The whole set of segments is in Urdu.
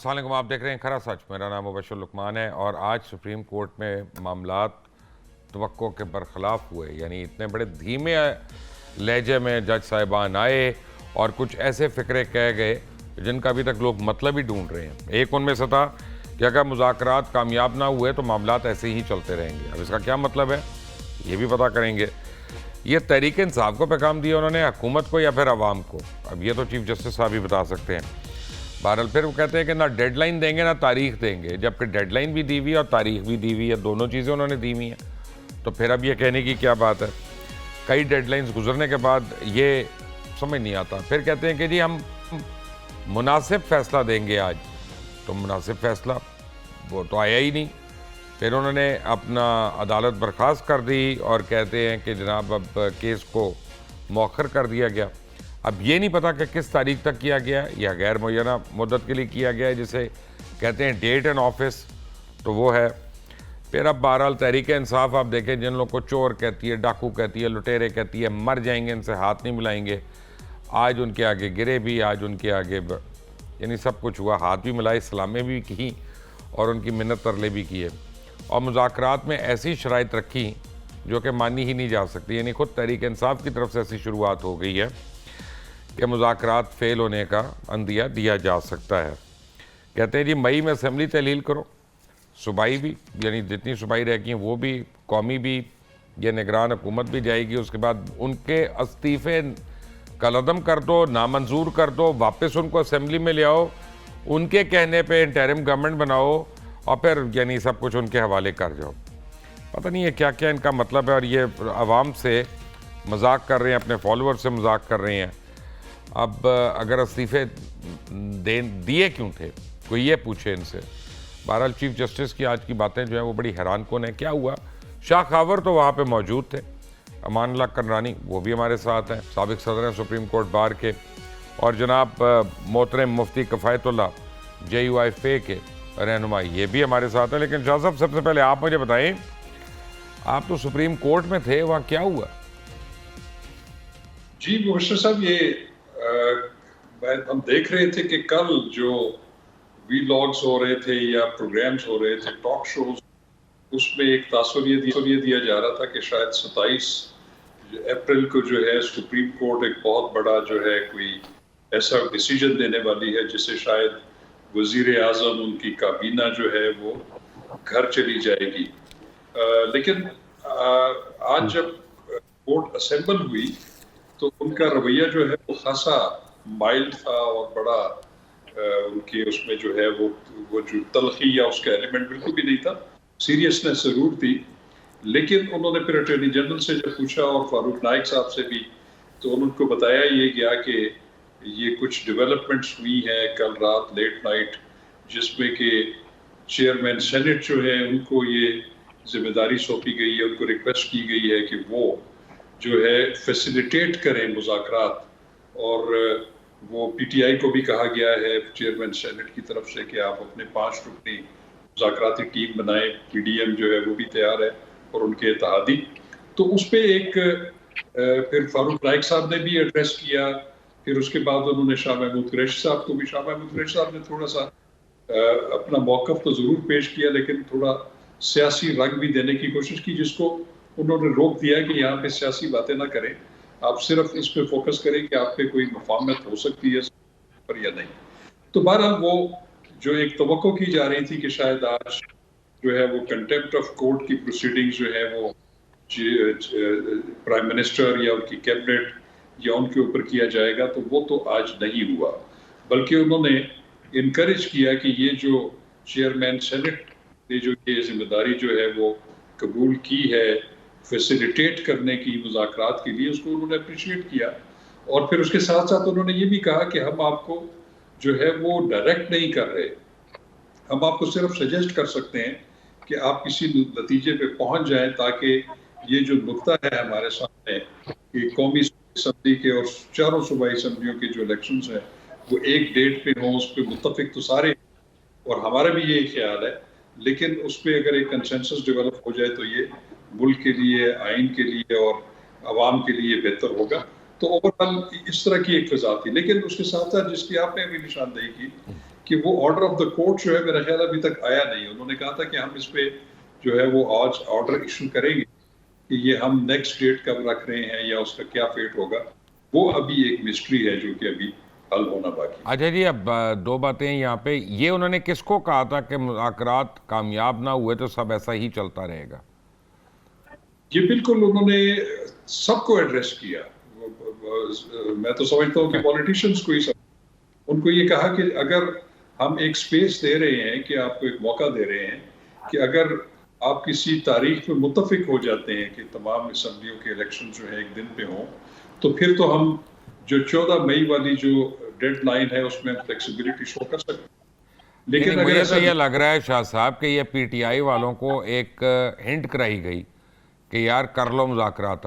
السلام علیکم، آپ دیکھ رہے ہیں کھرا سچ. میرا نام مبشر لقمان ہے اور آج سپریم کورٹ میں معاملات توقع کے برخلاف ہوئے. یعنی اتنے بڑے دھیمے لہجے میں جج صاحبان آئے اور کچھ ایسے فقرے کہہ گئے جن کا ابھی تک لوگ مطلب ہی ڈھونڈ رہے ہیں. ایک ان میں سے تھا کہ اگر مذاکرات کامیاب نہ ہوئے تو معاملات ایسے ہی چلتے رہیں گے. اب اس کا کیا مطلب ہے یہ بھی پتہ کریں گے. یہ تحریک انصاف کو پیغام دیا انہوں نے، حکومت کو یا پھر عوام کو؟ اب یہ تو چیف جسٹس صاحب ہی بتا سکتے ہیں. بہرحال پھر وہ کہتے ہیں کہ نہ ڈیڈ لائن دیں گے نہ تاریخ دیں گے، جبکہ ڈیڈ لائن بھی دی ہوئی ہے اور تاریخ بھی دی ہوئی ہے، دونوں چیزیں انہوں نے دی ہوئی ہیں. تو پھر اب یہ کہنے کی کیا بات ہے؟ کئی ڈیڈ لائنز گزرنے کے بعد یہ سمجھ نہیں آتا. پھر کہتے ہیں کہ جی ہم مناسب فیصلہ دیں گے آج. تو مناسب فیصلہ وہ تو آیا ہی نہیں. پھر انہوں نے اپنا عدالت برخاست کر دی اور کہتے ہیں کہ جناب اب کیس کو مؤخر کر دیا گیا. اب یہ نہیں پتا کہ کس تاریخ تک کیا گیا یا غیر معینہ مدت کے لیے کیا گیا ہے، جسے کہتے ہیں ڈیٹ اینڈ آفس، تو وہ ہے. پھر اب بہرحال تحریک انصاف آپ دیکھیں جن لوگوں کو چور کہتی ہے، ڈاکو کہتی ہے، لٹیرے کہتی ہے، مر جائیں گے ان سے ہاتھ نہیں ملائیں گے. آج ان کے آگے گرے بھی، آج ان کے آگے یعنی سب کچھ ہوا. ہاتھ بھی ملائے، سلامیں بھی کی اور ان کی منت ترلے بھی کیے اور مذاکرات میں ایسی شرائط رکھی جو کہ مانی ہی نہیں جا سکتی. یعنی خود تحریک انصاف کی طرف سے ایسی شروعات ہو گئی ہے کہ مذاکرات فیل ہونے کا اندیہ دیا جا سکتا ہے. کہتے ہیں جی مئی میں اسمبلی تحلیل کرو، صوبائی بھی، یعنی جتنی صوبائی رہ گئی ہیں وہ بھی، قومی بھی، یہ نگران حکومت بھی جائے گی. اس کے بعد ان کے استعفے کالعدم کر دو، نامنظور کر دو، واپس ان کو اسمبلی میں لے آؤ، ان کے کہنے پہ انٹرم گورنمنٹ بناؤ اور پھر یعنی سب کچھ ان کے حوالے کر جاؤ. پتہ نہیں ہے کیا کیا ان کا مطلب ہے. اور یہ عوام سے مذاق کر رہے ہیں، اپنے فالوور سے مذاق کر رہے ہیں. اب اگر استعفے دیے کیوں تھے کوئی یہ پوچھے ان سے. بہرحال چیف جسٹس کی آج کی باتیں جو ہیں وہ بڑی حیران کن ہیں. کیا ہوا؟ شاہ خاور تو وہاں پہ موجود تھے، امان اللہ کرنانی وہ بھی ہمارے ساتھ ہیں، سابق صدر ہیں سپریم کورٹ بار کے، اور جناب محترم مفتی کفایت اللہ JUIFA کے رہنما یہ بھی ہمارے ساتھ ہیں. لیکن شاہ صاحب سب سے پہلے آپ مجھے بتائیں، آپ تو سپریم کورٹ میں تھے، وہاں کیا ہوا؟ جی مبشر صاحب، یہ ہم دیکھ رہے تھے کہ کل جو وی لاگز ہو رہے تھے یا پروگرامز ہو رہے تھے، ٹاک شوز، اس میں ایک تاثر دیا جا رہا تھا کہ شاید 27 اپریل کو جو ہے سپریم کورٹ ایک بہت بڑا جو ہے کوئی ایسا ڈیسیجن دینے والی ہے جسے شاید وزیر اعظم، ان کی کابینہ جو ہے وہ گھر چلی جائے گی. لیکن آج جب کورٹ اسمبل ہوئی تو ان کا رویہ جو ہے وہ خاصا مائلڈ تھا اور بڑا ان کی اس میں جو ہے وہ جو تلخی یا اس کا ایلیمنٹ بالکل بھی نہیں تھا. سیریسنس ضرور تھی، لیکن انہوں نے پھر اٹارنی جنرل سے جب پوچھا اور فاروق نائک صاحب سے بھی، تو ان کو بتایا یہ گیا کہ یہ کچھ ڈیولپمنٹس ہوئی ہیں کل رات لیٹ نائٹ، جس میں کہ چیئرمین سینٹ جو ہے ان کو یہ ذمہ داری سونپی گئی ہے، ان کو ریکویسٹ کی گئی ہے کہ وہ جو ہے فیسیلیٹیٹ کریں مذاکرات. اور وہ PTI کو بھی کہا گیا ہے چیئرمین سینٹ کی طرف سے کہ آپ اپنے 5 رکنی مذاکراتی ٹیم بنائیں. PDM جو ہے وہ بھی تیار ہے اور ان کے اتحادی. تو اس پہ ایک پھر فاروق نائک صاحب نے بھی ایڈریس کیا. پھر اس کے بعد انہوں نے شاہ محمود قریشی صاحب کو بھی، شاہ محمود قریشی صاحب نے تھوڑا سا اپنا موقف تو ضرور پیش کیا لیکن تھوڑا سیاسی رنگ بھی دینے کی کوشش کی، جس کو انہوں نے روک دیا کہ یہاں پہ سیاسی باتیں نہ کریں، آپ صرف اس پہ فوکس کریں کہ آپ پہ کوئی مفاہمت ہو سکتی ہے پر یا نہیں. تو بہرحال وہ جو ایک توقع کی جا رہی تھی کہ شاید آج جو ہے وہ کنٹیمپٹ آف کورٹ کی پروسیڈنگز جو ہے وہ پرائم منسٹر یا ان کی کیبنٹ یا ان کے اوپر کیا جائے گا، تو وہ تو آج نہیں ہوا. بلکہ انہوں نے انکریج کیا کہ یہ جو چیئرمین سینٹ نے جو یہ ذمہ داری جو ہے وہ قبول کی ہے فیسیلیٹیٹ کرنے کی مذاکرات کے لیے، اس کو انہوں نے اپریشیٹ کیا. اور پھر اس کے ساتھ ساتھ انہوں نے یہ بھی کہا کہ ہم آپ کو جو ہے وہ ڈائریکٹ نہیں کر رہے، ہم آپ کو صرف سجیسٹ کر سکتے ہیں کہ آپ کسی نتیجے پہ پہنچ جائیں، تاکہ یہ جو نقطہ ہے ہمارے سامنے کہ قومی اسمبلی کے اور 4 صوبائی اسمبلیوں کے جو الیکشنز ہیں وہ ایک ڈیٹ پہ ہوں، اس پہ متفق تو سارے، اور ہمارا بھی یہی خیال ہے، لیکن اس پہ اگر ایک کنسنسس ڈیولپ ہو جائے تو یہ ملک کے لیے، آئین کے لیے اور عوام کے لیے بہتر ہوگا. تو اوورآل اس طرح کی ایک فضا تھی. لیکن اس کے ساتھ ساتھ جس کی آپ نے بھی نشاندہی کی کہ وہ آرڈر آف دا کورٹ جو ہے میرا خیال ابھی تک آیا نہیں. انہوں نے کہا تھا کہ ہم اس پہ جو ہے وہ آج آرڈر ایشو کریں گے کہ یہ ہم نیکسٹ ڈیٹ کب رکھ رہے ہیں یا اس کا کیا فیٹ ہوگا. وہ ابھی ایک مسٹری ہے جو کہ ابھی حل ہونا باقی. اچھا جی، اب دو باتیں یہاں پہ. یہ انہوں نے کس کو کہا تھا کہ مذاکرات کامیاب نہ ہوئے تو سب ایسا ہی چلتا رہے گا؟ یہ بالکل انہوں نے سب کو ایڈریس کیا. میں تو سمجھتا ہوں کہ پولیٹیشینز کو ہی ان کو یہ کہا کہ اگر ہم ایک سپیس دے رہے ہیں کہ آپ کو ایک موقع دے رہے ہیں کہ اگر آپ کسی تاریخ میں متفق ہو جاتے ہیں کہ تمام اسمبلیوں کے الیکشن جو ہے ایک دن پہ ہوں تو پھر تو ہم جو 14 مئی والی جو ڈیڈ لائن ہے اس میں ہم فلیکسیبلٹی شو کر سکتے ہیں. لیکن مجھے تو یہ لگ رہا ہے شاہ صاحب کہ یہ پی ٹی آئی والوں کو ایک ہنٹ کرائی گئی کہ یار کر لو مذاکرات.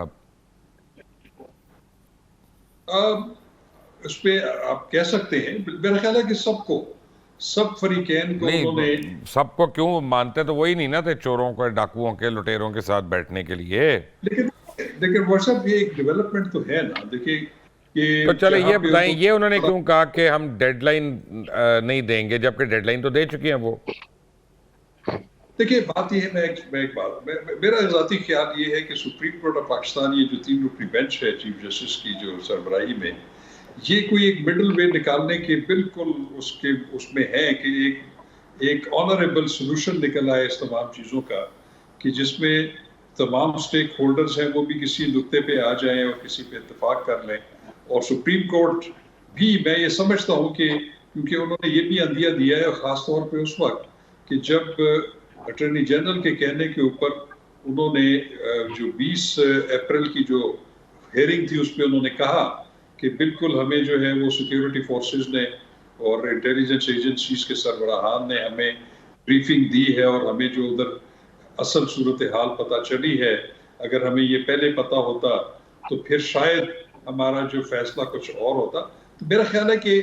اب اس پہ آپ کہہ سکتے ہیں. میرا خیال ہے کہ سب فریقین کو انہوں نے سب کو کیوں مانتے تو وہی نہیں نا تھے، چوروں کے، ڈاکوؤں کے، لٹیروں کے ساتھ بیٹھنے کے لیے. لیکن واٹس یہ ایک ڈیولپمنٹ تو ہے نا. دیکھیں کہ تو چلے یہ بتائیں یہ انہوں نے کیوں کہا کہ ہم ڈیڈ لائن نہیں دیں گے جبکہ ڈیڈ لائن تو دے چکی ہیں وہ؟ دیکھیں بات یہ ہے، میں ایک بات میرا ذاتی خیال یہ ہے کہ سپریم کورٹ آف پاکستان یہ جو 3 رکنی بینچ ہے چیف جسٹس کی جو سربراہی میں، یہ کوئی ایک مڈل وے نکالنے کے بالکل اس میں ہے کہ ایک آنریبل سولوشن نکل آئے اس تمام چیزوں کا کہ جس میں تمام سٹیک ہولڈرز ہیں وہ بھی کسی نقطے پہ آ جائیں اور کسی پہ اتفاق کر لیں. اور سپریم کورٹ بھی میں یہ سمجھتا ہوں کہ کیونکہ انہوں نے یہ بھی عندیہ دیا ہے خاص طور پہ اس وقت کہ جب اٹارنی جنرل کے کہنے کے اوپر انہوں نے جو 20 اپریل کی جو ہیئرنگ تھی اس پہ انہوں نے کہا کہ بالکل ہمیں جو ہے وہ سیکیورٹی فورسز نے اور انٹیلیجنس ایجنسیز کے سربراہان نے ہمیں بریفنگ دی ہے اور ہمیں جو ادھر اصل صورتحال پتہ چلی ہے، اگر ہمیں یہ پہلے پتہ ہوتا تو پھر شاید ہمارا جو فیصلہ کچھ اور ہوتا. تو میرا خیال ہے کہ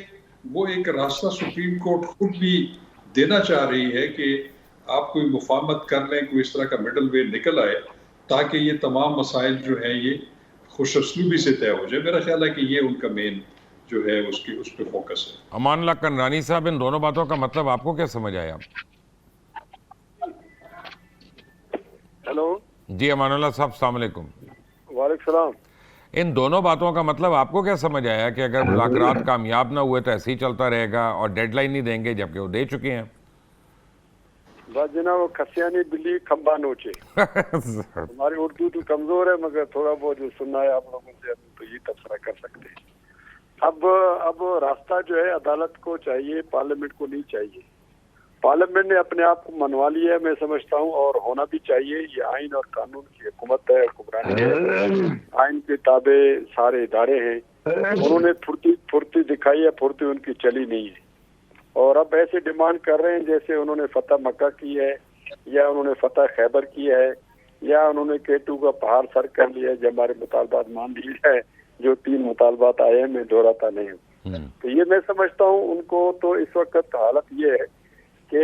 وہ ایک راستہ سپریم کورٹ خود بھی دینا چاہ رہی ہے کہ آپ کوئی مفاہمت کر لیں، کوئی اس طرح کا مڈل وے نکل آئے تاکہ یہ تمام مسائل جو ہیں یہ خوش اسلوبی سے طے ہو جائے. میرا خیال ہے کہ یہ ان کا مین جو ہے اس پہ فوکس ہے. امان اللہ کنرانی صاحب، ان دونوں باتوں کا مطلب آپ کو کیا سمجھ آیا؟ ہیلو جی امان اللہ صاحب السلام علیکم. وعلیکم السلام. ان دونوں باتوں کا مطلب آپ کو کیا سمجھ آیا کہ اگر مذاکرات کامیاب نہ ہوئے تو ایسے ہی چلتا رہے گا اور ڈیڈ لائن نہیں دیں گے جبکہ وہ دے چکے ہیں؟ بس جناب کھسیانی بلی کھمبا نوچے. ہماری اردو تو کمزور ہے مگر تھوڑا بہت جو سننا ہے آپ لوگوں سے تو یہ تبصرہ کر سکتے ہیں. اب راستہ جو ہے عدالت کو چاہیے، پارلیمنٹ کو نہیں چاہیے. پارلیمنٹ نے اپنے آپ کو منوا لیا ہے میں سمجھتا ہوں، اور ہونا بھی چاہیے. یہ آئین اور قانون کی حکومت ہے، حکمرانی ہے، آئین کے تابع سارے ادارے ہیں. انہوں نے پھرتی دکھائی ہے، پھرتی ان کی چلی نہیں ہے. اور اب ایسے ڈیمانڈ کر رہے ہیں جیسے انہوں نے فتح مکہ کی ہے یا انہوں نے فتح خیبر کی ہے یا انہوں نے K2 کا پہاڑ سر کر لیا ہے جو ہمارے مطالبات مان لیے ہیں. جو 3 مطالبات آئے ہیں میں دہراتا نہیں ہوں. تو یہ میں سمجھتا ہوں ان کو تو اس وقت حالت یہ ہے کہ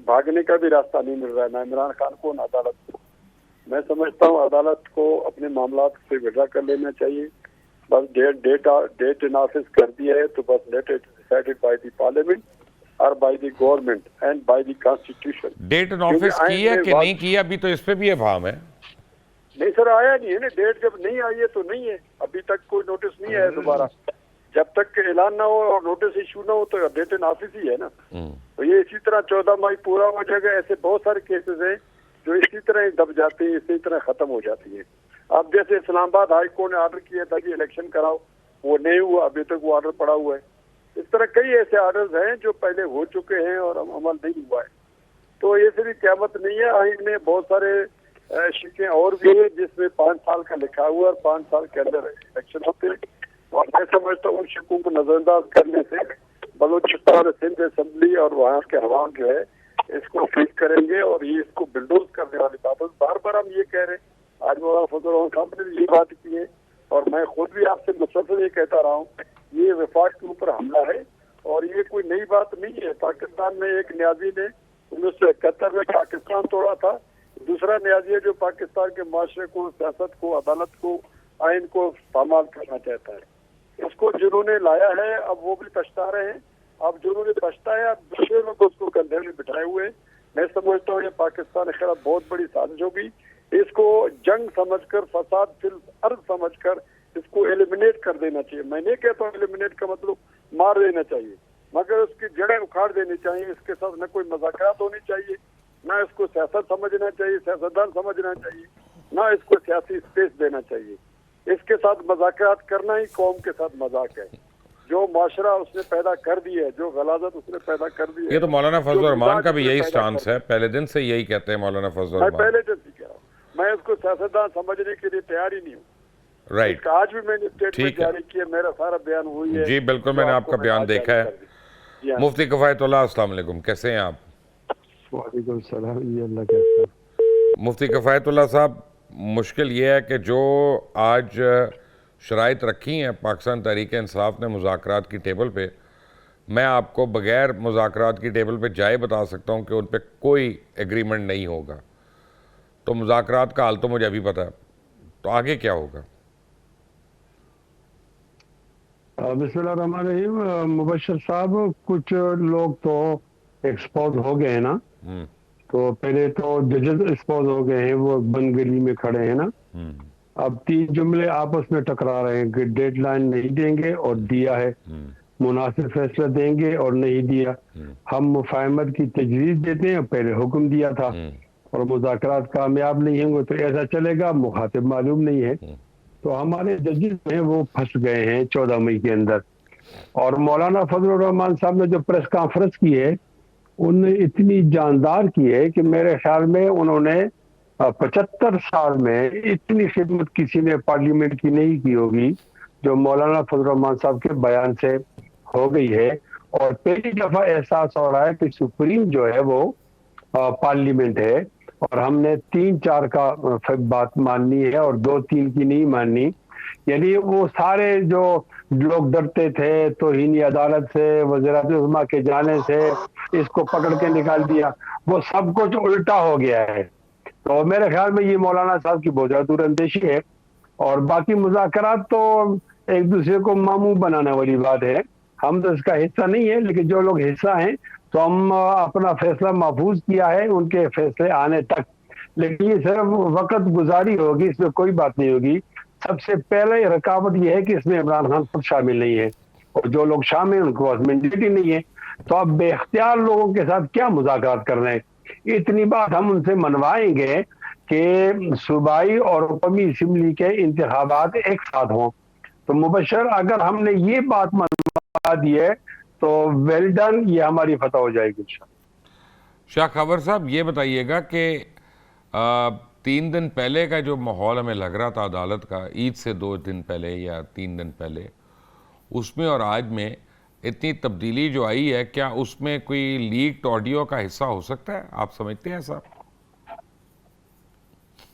بھاگنے کا بھی راستہ نہیں مل رہا ہے، نہ عمران خان کو نہ عدالت کو. میں سمجھتا ہوں عدالت کو اپنے معاملات سے وڈرا کر لینا چاہیے. بس ڈیٹ نافذ کر دیا ہے تو بس let it decided by the parliament اور by the government and by the constitution. Date نافذ کی ہے کہ نہیں کی ابھی تو اس پہ بھی ابہام ہے. نہیں سر، آیا نہیں ہے نا. ڈیٹ جب نہیں آئی ہے تو نہیں ہے. ابھی تک کوئی نوٹس نہیں آیا دوبارہ. جب تک اعلان نہ ہو اور نوٹس ایشو نہ ہو تو ڈیٹ نافذ ہی ہے نا. تو یہ اسی طرح 14 مئی پورا ہو جائے گا. ایسے بہت سارے کیسز ہیں جو اسی طرح دب جاتے ہیں، اسی طرح ختم ہو جاتی ہیں. اب جیسے اسلام آباد ہائی کورٹ نے آرڈر کیا تھا کہ الیکشن کراؤ، وہ نہیں ہوا، ابھی تک وہ آرڈر پڑا ہوا ہے. اس طرح کئی ایسے آرڈرز ہیں جو پہلے ہو چکے ہیں اور عمل نہیں ہوا ہے. تو یہ صرف قیامت نہیں ہے. آئین میں بہت سارے شکیں اور بھی ہیں جس میں 5 سال کا لکھا ہوا ہے اور 5 سال کے اندر الیکشن ہوتے ہیں. اور میں سمجھتا ہوں ان شکوں کو نظر انداز کرنے سے بلوچستان سندھ اسمبلی اور وہاں کے عوام جو ہے اس کو فیس کریں گے اور یہ اس کو بلڈوز کرنے والی بات ہے. بار بار ہم یہ کہہ رہے ہیں. آج مولانا فضل الرحمان صاحب نے بھی یہ بات کی ہے اور میں خود بھی آپ سے مسلسل یہ کہتا رہا ہوں، یہ وفاق کے اوپر حملہ ہے اور یہ کوئی نئی بات نہیں ہے. پاکستان میں ایک نیازی نے 1971 میں پاکستان توڑا تھا. دوسرا نیازی ہے جو پاکستان کے معاشرے کو، سیاست کو، عدالت کو، آئین کو پامال کرنا چاہتا ہے. اس کو جنہوں نے لایا ہے اب وہ بھی پچھتا رہے ہیں اب جو انہوں نے پچھتایا دوسرے لوگ اس کو کندھے میں بٹھائے ہوئے. میں سمجھتا ہوں یہ پاکستان کے خلاف بہت بڑی سازش ہوگی. اس کو جنگ سمجھ کر, فساد فی الارض سمجھ کر اس کو ایلیمنیٹ کر دینا چاہیے. میں نہیں کہتا ہوں ایلیمنیٹ کا مطلب مار دینا چاہیے, مگر اس کی جڑیں اکھاڑ دینی چاہیے. اس کے ساتھ نہ کوئی مذاکرات ہونی چاہیے, نہ اس کو سیاست سمجھنا چاہیے, سیاستدان سمجھنا چاہیے, نہ اس کو سیاسی اسپیس دینا چاہیے. اس کے ساتھ مذاکرات کرنا ہی قوم کے ساتھ مذاق ہے. جو معاشرہ اس نے پیدا کر دی ہے, جو غلاظت اس نے پیدا کر دی ہے. یہ تو مولانا فضل الرحمان کا بھی یہی سٹانس ہے, پہلے دن سے یہی کہتے ہیں مولانا فضل میں الرحمان. پہلے دن سے کہہ رہا ہوں, میں اس کو سیاستدان سمجھنے کے لیے تیار ہی نہیں ہوں. رائٹ, آج بھی میں نے اسٹیٹمنٹ جاری کی ہے, میرا سارا بیان ہوئی ہے. جی بالکل, میں نے آپ کا بیان دیکھا ہے. مفتی کفایت اللہ, السلام علیکم, کیسے ہیں آپ؟ وعلیکم السلام جی, اللہ کیسا. مفتی کفایت اللہ صاحب, مشکل یہ ہے کہ جو آج شرائط رکھی ہیں پاکستان تحریک انصاف نے مذاکرات کی ٹیبل پہ, میں آپ کو بغیر مذاکرات کی ٹیبل پہ جائے بتا سکتا ہوں کہ ان پہ کوئی ایگریمنٹ نہیں ہوگا. تو مذاکرات کا حال تو مجھے ابھی پتہ ہے, تو آگے کیا ہوگا؟ بسم اللہ الرحمن الرحیم. مبشر صاحب, کچھ لوگ تو ایکسپوز ہو گئے ہیں نا, تو پہلے تو ججز ایکسپوز ہو گئے ہیں, وہ بند گلی میں کھڑے ہیں نا. اب 3 جملے آپس میں ٹکرا رہے ہیں کہ ڈیڈ لائن نہیں دیں گے اور دیا ہے, مناسب فیصلہ دیں گے اور نہیں دیا. ہم مفاہمت کی تجویز دیتے ہیں, پہلے حکم دیا تھا, اور مذاکرات کامیاب نہیں ہوں گے تو ایسا چلے گا, مخاطب معلوم نہیں ہے. تو ہمارے ججز ہیں وہ پھنس گئے ہیں 14 مئی کے اندر. اور مولانا فضل الرحمان صاحب نے جو پریس کانفرنس کی ہے, انہوں نے اتنی جاندار کی ہے کہ میرے خیال میں انہوں نے 75 سال میں اتنی خدمت کسی نے پارلیمنٹ کی نہیں کی ہوگی جو مولانا فضل الرحمان صاحب کے بیان سے ہو گئی ہے. اور پہلی دفعہ احساس ہو رہا ہے کہ سپریم جو ہے وہ پارلیمنٹ ہے, اور ہم نے 3-4 کا بات ماننی ہے اور 2-3 کی نہیں ماننی. یعنی وہ سارے جو لوگ ڈرتے تھے توہین عدالت سے, وزارت عظمیٰ کے جانے سے, اس کو پکڑ کے نکال دیا, وہ سب کچھ الٹا ہو گیا ہے. تو میرے خیال میں یہ مولانا صاحب کی بہت زیادہ دور اندیشی ہے. اور باقی مذاکرات تو ایک دوسرے کو ماموں بنانے والی بات ہے, ہم تو اس کا حصہ نہیں ہے, لیکن جو لوگ حصہ ہیں تو ہم اپنا فیصلہ محفوظ کیا ہے ان کے فیصلے آنے تک. لیکن یہ صرف وقت گزاری ہوگی, اس میں کوئی بات نہیں ہوگی. سب سے پہلے رکاوٹ یہ ہے کہ اس میں عمران خان خود شامل نہیں ہے, اور جو لوگ شامل ہیں ان کو مینڈیٹ ہی نہیں ہے. تو اب بے اختیار لوگوں کے ساتھ کیا مذاکرات کر رہے ہیں؟ اتنی بات ہم ان سے منوائیں گے کہ صوبائی اور قومی اسمبلی کے انتخابات ایک ساتھ ہوں. تو مبشر, اگر ہم نے یہ بات منوا دی ہے تو ویل ڈن, یہ ہماری فتح ہو جائے گی انشاءاللہ. شاہ خبر صاحب, یہ بتائیے گا کہ 3 دن پہلے کا جو ماحول ہمیں لگ رہا تھا عدالت کا, عید سے 2 دن پہلے یا 3 دن پہلے, اس میں اور آج میں اتنی تبدیلی جو آئی ہے, کیا اس میں کوئی لیکڈ آڈیو کا حصہ ہو سکتا ہے؟ آپ سمجھتے ہیں صاحب؟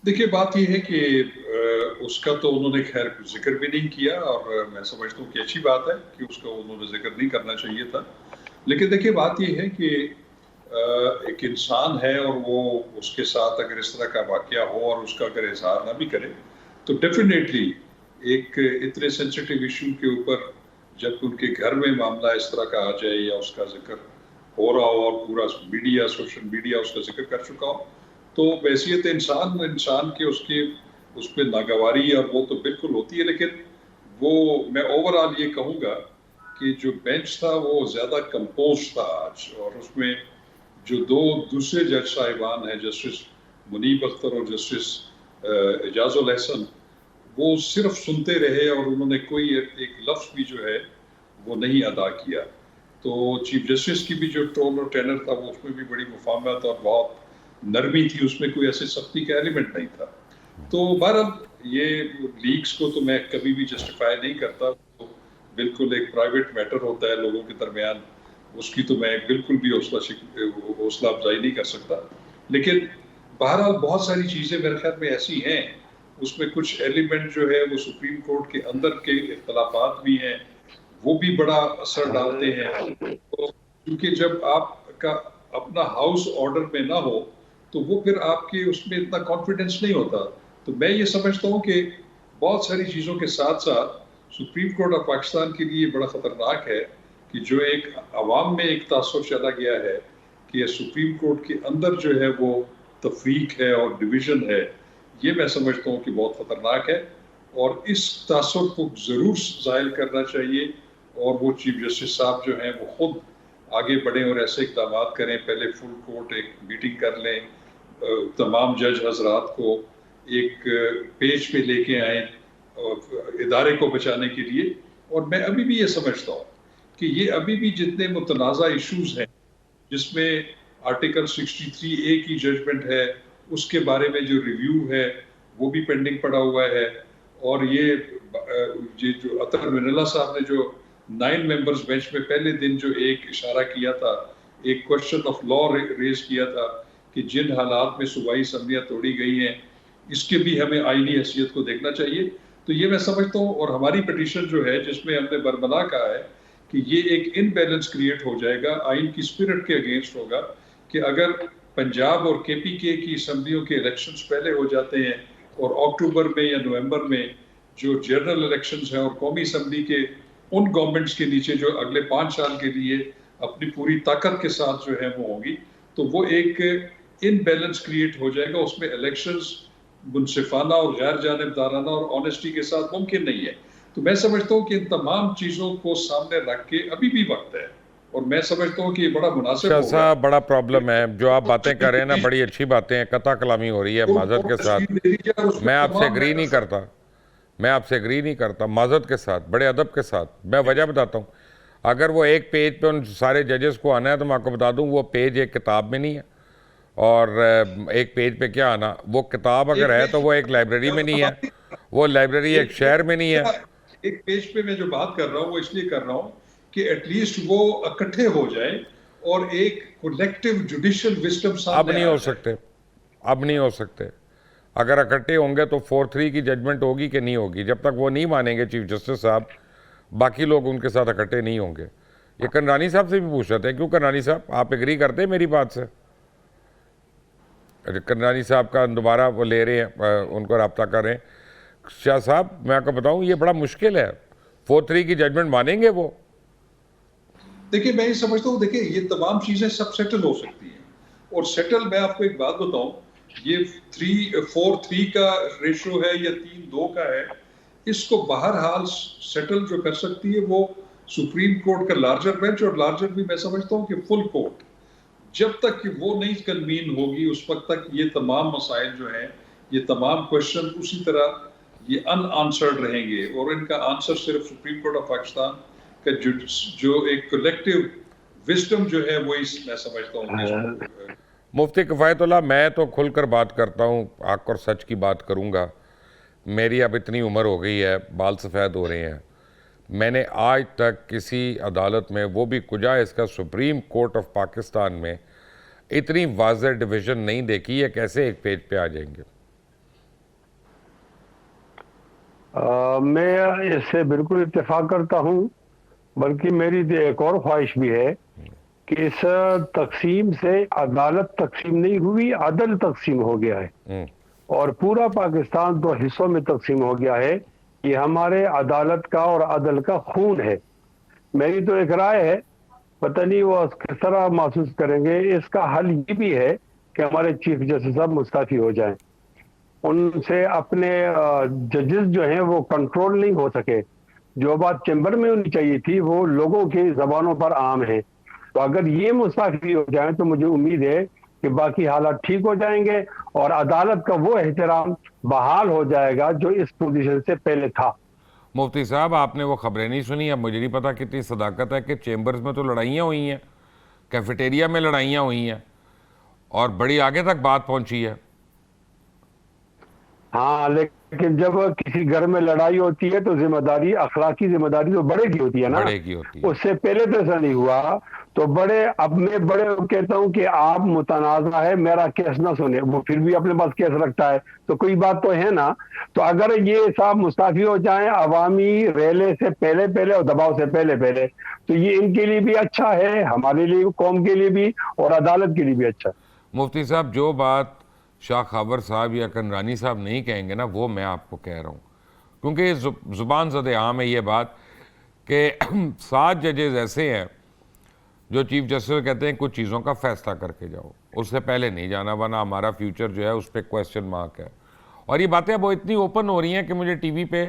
دیکھیے, بات یہ ہے کہ اس کا تو انہوں نے خیر ذکر بھی نہیں کیا, اور میں سمجھتا ہوں کہ اچھی بات ہے کہ اس کا انہوں نے ذکر نہیں کرنا چاہیے تھا. لیکن دیکھیے, بات یہ ہے کہ ایک انسان ہے, اور وہ اس کے ساتھ اگر اس طرح کا واقعہ ہو اور اس کا اگر اظہار نہ بھی کرے تو ڈیفینیٹلی ایک اتنے سینسٹیو ایشو کے اوپر جب ان کے گھر میں معاملہ اس طرح کا آ جائے یا اس کا ذکر ہو رہا ہو اور پورا میڈیا, سوشل میڈیا اس کا ذکر کر چکا ہو, تو بحیثیت انسان کے اس پہ ناگواری اور وہ تو بالکل ہوتی ہے. لیکن وہ میں اوور آل یہ کہوں گا کہ جو بینچ تھا وہ زیادہ کمپوز تھا آج, اور اس میں جو 2 دوسرے جج صاحبان ہیں, جسٹس منیب اختر اور جسٹس اعجاز الاحسن, وہ صرف سنتے رہے اور انہوں نے کوئی ایک لفظ بھی جو ہے وہ نہیں ادا کیا. تو چیف جسٹس کی بھی جو ٹون اور ٹینر تھا وہ اس میں بھی بڑی مفاہمت اور بہت نرمی تھی, اس میں کوئی ایسی سختی کا ایلیمنٹ نہیں تھا. تو بہرحال یہ لیکس کو تو میں کبھی بھی جسٹیفائی نہیں کرتا, تو بالکل ایک پرائیویٹ میٹر ہوتا ہے لوگوں کے درمیان, اس کی تو میں بالکل بھی حوصلہ افزائی نہیں کر سکتا. لیکن بہرحال بہت ساری چیزیں میرے خیال میں ایسی ہیں, اس میں کچھ ایلیمنٹ جو ہے وہ سپریم کورٹ کے اندر کے اختلافات بھی ہیں, وہ بھی بڑا اثر ڈالتے ہیں. تو کیونکہ جب آپ کا اپنا ہاؤس آرڈر میں نہ ہو تو وہ پھر آپ کے اس میں اتنا کانفیڈنس نہیں ہوتا. تو میں یہ سمجھتا ہوں کہ بہت ساری چیزوں کے ساتھ ساتھ سپریم کورٹ آف پاکستان کے لیے بڑا خطرناک ہے کہ جو ایک عوام میں ایک تاثر چلا گیا ہے کہ سپریم کورٹ کے اندر جو ہے وہ تفریق ہے اور ڈویژن ہے، یہ میں سمجھتا ہوں کہ بہت خطرناک ہے، اور اس تاثر کو ضرور زائل کرنا چاہیے، اور وہ چیف جسٹس صاحب جو ہیں وہ خود آگے بڑھیں اور ایسے اقدامات کریں، پہلے فل کورٹ ایک میٹنگ کر لیں، تمام جج حضرات کو ایک پیج پہ لے کے آئیں ادارے کو بچانے کے لیے۔ اور میں ابھی بھی یہ سمجھتا ہوں کہ یہ ابھی بھی جتنے متنازع ایشوز ہیں جس میں آرٹیکل 63A کی ججمنٹ ہے، اس کے بارے میں جو ریویو ہے وہ بھی پینڈنگ پڑا ہوا ہے، اور یہ جو اطہر من اللہ صاحب نے جو 9 ممبرز بینچ میں پہلے دن جو ایک اشارہ کیا تھا، ایک کوشچن آف لا ریز کیا تھا کہ جن حالات میں صوبائی اسمبلیاں توڑی گئی ہیں اس کے بھی ہمیں آئینی حیثیت کو دیکھنا چاہیے۔ تو یہ میں سمجھتا ہوں، اور ہماری پٹیشن جو ہے جس میں ہم نے برملا کہا ہے کہ یہ ایک ان بیلنس کریٹ ہو جائے گا، آئین کی اسپرٹ کے اگینسٹ ہوگا، کہ اگر پنجاب اور KPK کی اسمبلیوں کے الیکشنز پہلے ہو جاتے ہیں اور اکتوبر میں یا نومبر میں جو جنرل الیکشنز ہیں اور قومی اسمبلی کے ان گورنمنٹس کے نیچے جو اگلے 5 سال کے لیے اپنی پوری طاقت کے ساتھ جو ہے وہ ہوں گی، تو وہ ایک ان بیلنس کریٹ ہو جائے گا، اس میں الیکشنز منصفانہ اور غیر جانبدارانہ اور آنیسٹی کے ساتھ ممکن نہیں ہے۔ تو میں سمجھتا ہوں کہ ان تمام چیزوں کو سامنے رکھ کے ابھی بھی وقت ہے، اور میں سمجھتا ہوں کہ یہ بڑا مناسب شاہ ہوگا۔ صاحب بڑا پرابلم ہے، جو آپ باتیں کر رہے ہیں نا بڑی اچھی باتیں ہیں، قطع کلامی ہو رہی ہے معذرت کے ساتھ، میں آپ سے ایگری نہیں کرتا، معذرت کے ساتھ، بڑے ادب کے ساتھ۔ میں وجہ بتاتا ہوں، اگر وہ ایک پیج پہ ان سارے ججز کو آنا ہے تو میں آپ کو بتا دوں وہ پیج ایک کتاب میں نہیں ہے، اور ایک پیج پہ کیا آنا، وہ کتاب اگر ہے تو وہ ایک لائبریری میں نہیں ہے، وہ لائبریری ایک شہر میں نہیں ہے۔ ایک پیج پہ میں جو بات کر رہا ہوں وہ اس لیے کر رہا ہوں کہ ایٹ لیسٹ وہ اکٹھے ہو جائیں اور ایک کولیکٹیو جوڈیشل وزڈم سامنے اب نہیں ہو سکتے، اگر اکٹھے ہوں گے تو 4-3 کی ججمنٹ ہوگی کہ نہیں ہوگی؟ جب تک وہ نہیں مانیں گے چیف جسٹس صاحب، باقی لوگ ان کے ساتھ اکٹھے نہیں ہوں گے۔ یہ کنرانی صاحب سے بھی پوچھ رہے تھے، کیوں کنرانی صاحب آپ ایگری کرتے ہیں میری بات سے؟ کنرانی صاحب کا دوبارہ وہ لے رہے ہیں، ان کو رابطہ کر رہے ہیں۔ شاہ صاحب میں آپ کو بتاؤں یہ بڑا مشکل ہے، 4-3 کی ججمنٹ مانیں گے وہ؟ دیکھیں میں یہ سمجھتا ہوں، دیکھیں یہ تمام چیزیں سب سیٹل ہو سکتی ہیں، اور سیٹل میں آپ کو ایک بات بتاؤں، یہ 4-3 کا ریشو ہے یا 3-2 کا ہے، اس کو بہرحال سیٹل جو کر سکتی ہے وہ سپریم کورٹ کا لارجر بینچ، اور لارجر بھی میں سمجھتا ہوں کہ فل کورٹ۔ جب تک کہ وہ نہیں کنوین ہوگی اس وقت تک یہ تمام مسائل جو ہیں، یہ تمام کوشچن اسی طرح یہ ان آنسرڈ رہیں گے، اور ان کا آنسر صرف سپریم کورٹ آف پاکستان کا جو ایک کولیکٹیو وزڈم جو ہے وہ اس میں سمجھتا ہوں۔ مفتی کفایت اللہ، میں تو کھل کر بات کرتا ہوں، حق اور سچ کی بات کروں گا۔ میری اب اتنی عمر ہو گئی ہے، بال سفید ہو رہے ہیں، میں نے آج تک کسی عدالت میں، وہ بھی کجا اس کا سپریم کورٹ آف پاکستان میں، اتنی واضح ڈویژن نہیں دیکھی ہے، کیسے ایک پیج پہ آ جائیں گے؟ میں اس سے بالکل اتفاق کرتا ہوں، بلکہ میری ایک اور خواہش بھی ہے کہ اس تقسیم سے عدالت تقسیم نہیں ہوئی، عدل تقسیم ہو گیا ہے، اور پورا پاکستان 2 حصوں میں تقسیم ہو گیا ہے۔ یہ ہمارے عدالت کا اور عدل کا خون ہے۔ میری تو ایک رائے ہے، پتہ نہیں وہ کس طرح محسوس کریں گے، اس کا حل یہ بھی ہے کہ ہمارے چیف جسٹس صاحب مستعفی ہو جائیں۔ ان سے اپنے ججز جو ہیں وہ کنٹرول نہیں ہو سکے، جو بات چیمبر میں ہونی چاہیے تھی وہ لوگوں کی زبانوں پر عام ہے۔ تو اگر یہ مستعفی ہو جائیں تو مجھے امید ہے کہ باقی حالات ٹھیک ہو جائیں گے، اور عدالت کا وہ احترام بحال ہو جائے گا جو اس پوزیشن سے پہلے تھا۔ مفتی صاحب آپ نے وہ خبریں نہیں سنی، اب مجھے نہیں پتا کتنی صداقت ہے کہ چیمبرز میں تو لڑائیاں ہوئی ہیں، کیفیٹیریا میں لڑائیاں ہوئی ہیں، اور بڑی آگے تک بات پہنچی ہے۔ ہاں، لیکن جب کسی گھر میں لڑائی ہوتی ہے تو ذمہ داری، اخلاقی ذمہ داری تو بڑے کی ہوتی ہے نا، بڑے کی ہوتی ہے۔ اس سے پہلے تو ایسا نہیں ہوا، تو اب میں بڑے کہتا ہوں کہ آپ متنازع ہے، میرا کیس نہ سنے، وہ پھر بھی اپنے پاس کیس رکھتا ہے، تو کوئی بات تو ہے نا۔ تو اگر یہ صاحب مستعفی ہو جائیں عوامی ریلے سے پہلے اور دباؤ سے پہلے تو یہ ان کے لیے بھی اچھا ہے، ہمارے لیے، قوم کے لیے بھی، اور عدالت کے لیے بھی اچھا ہے۔ مفتی صاحب جو بات شاہ خاور صاحب یا کنرانی صاحب نہیں کہیں گے نا، وہ میں آپ کو کہہ رہا ہوں، کیونکہ زبان زد عام ہے یہ بات کہ 7 ججز ایسے ہیں جو چیف جسٹس کہتے ہیں کچھ چیزوں کا فیصلہ کر کے جاؤ, اس سے پہلے نہیں جانا ورنہ ہمارا فیوچر جو ہے اس پہ کویسچن مارک ہے. اور یہ باتیں اب وہ اتنی اوپن ہو رہی ہیں کہ مجھے ٹی وی پہ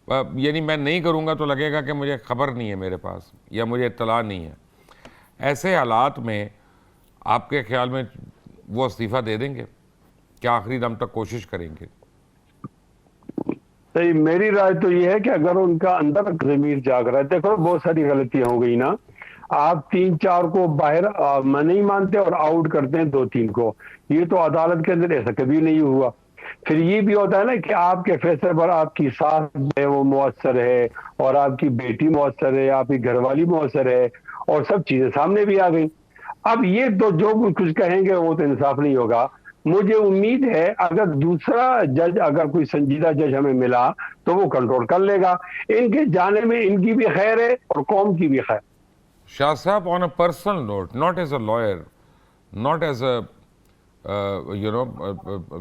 یعنی میں نہیں کروں گا تو لگے گا کہ مجھے خبر نہیں ہے میرے پاس یا مجھے اطلاع نہیں ہے. ایسے حالات میں آپ کے خیال میں وہ استعفیٰ دے دیں گے کیا آخری دم تک کوشش کریں گے؟ صحیح, میری رائے تو یہ ہے کہ اگر ان کا اندر ضمیر جاگ رہا ہے, دیکھو بہت ساری غلطیاں ہو گئی نا, آپ 3-4 کو باہر نہیں مانتے اور آؤٹ کرتے ہیں 2-3 کو, یہ تو عدالت کے اندر ایسا کبھی نہیں ہوا. پھر یہ بھی ہوتا ہے نا کہ آپ کے فیصلے پر آپ کی ساس ہے وہ مؤثر ہے اور آپ کی بیٹی مؤثر ہے, آپ کی گھر والی مؤثر ہے اور سب چیزیں سامنے بھی آ گئی. اب یہ تو جو کچھ کہیں گے وہ تو انصاف نہیں ہوگا. مجھے امید ہے اگر دوسرا جج اگر کوئی سنجیدہ جج ہمیں ملا تو وہ کنٹرول کر لے گا. ان کے جانے میں ان کی بھی خیر ہے اور قوم کی بھی خیر. شاہ صاحب, on a personal note, not as a lawyer, not as a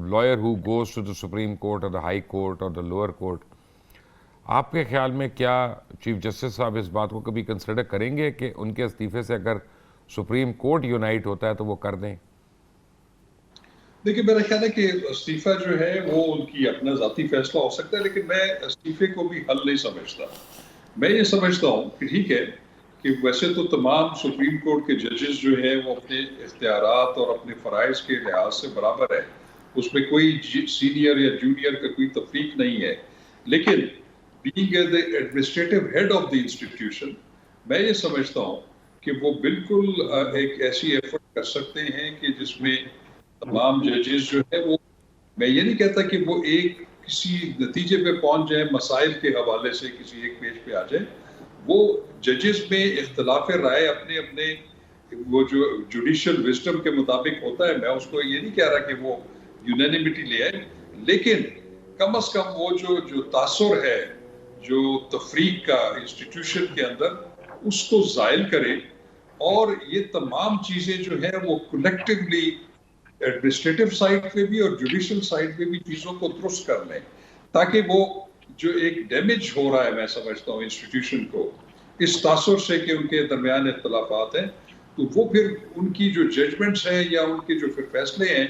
lawyer who goes to the Supreme Court or the High Court or the lower court, آپ کے خیال میں کیا چیف جسٹس صاحب اس بات کو کبھی کنسیڈر کریں گے کہ ان کے استعفے سے اگر سپریم کورٹ یونائٹ ہوتا ہے تو وہ کر دیں؟ دیکھیں میرا خیال ہے کہ استعفیٰ جو ہے وہ ان کی اپنا ذاتی فیصلہ ہو سکتا ہے, لیکن میں استعفے کو بھی حل نہیں سمجھتا. میں یہ سمجھتا ہوں کہ ٹھیک ہے کہ ویسے تو تمام سپریم کورٹ کے ججز جو ہیں وہ اپنے اختیارات اور اپنے فرائض کے لحاظ سے برابر ہے, اس میں کوئی سینئر یا جونیئر کا کوئی تفریق نہیں ہے. لیکن being the administrative head of the institution, میں یہ سمجھتا ہوں کہ وہ بالکل ایک ایسی ایفرٹ کر سکتے ہیں کہ جس میں تمام ججز جو ہے وہ, میں یہ نہیں کہتا کہ وہ ایک کسی نتیجے پہ پہنچ جائیں مسائل کے حوالے سے کسی ایک پیج پہ آ جائیں. وہ ججز میں اختلاف رائے اپنے اپنے وہ جو جوڈیشل وزڈم کے مطابق ہوتا ہے, میں اس کو یہ نہیں کہہ رہا کہ وہ یونینیمٹی لے آئے, لیکن کم از کم وہ جو تاثر ہے جو تفریق کا انسٹیٹیوشن کے اندر اس کو زائل کرے, اور یہ تمام چیزیں جو ہیں وہ کلیکٹیولی ایڈمنسٹریٹو سائڈ پہ بھی اور جوڈیشل سائڈ پہ بھی چیزوں کو درست کر لیں, تاکہ وہ جو ایک ڈیمیج ہو رہا ہے میں سمجھتا ہوں انسٹیٹیوشن کو اس تاثر سے کہ ان کے درمیان اختلافات ہیں, تو وہ پھر ان کی جو ججمنٹس ہیں یا ان کے جو پھر فیصلے ہیں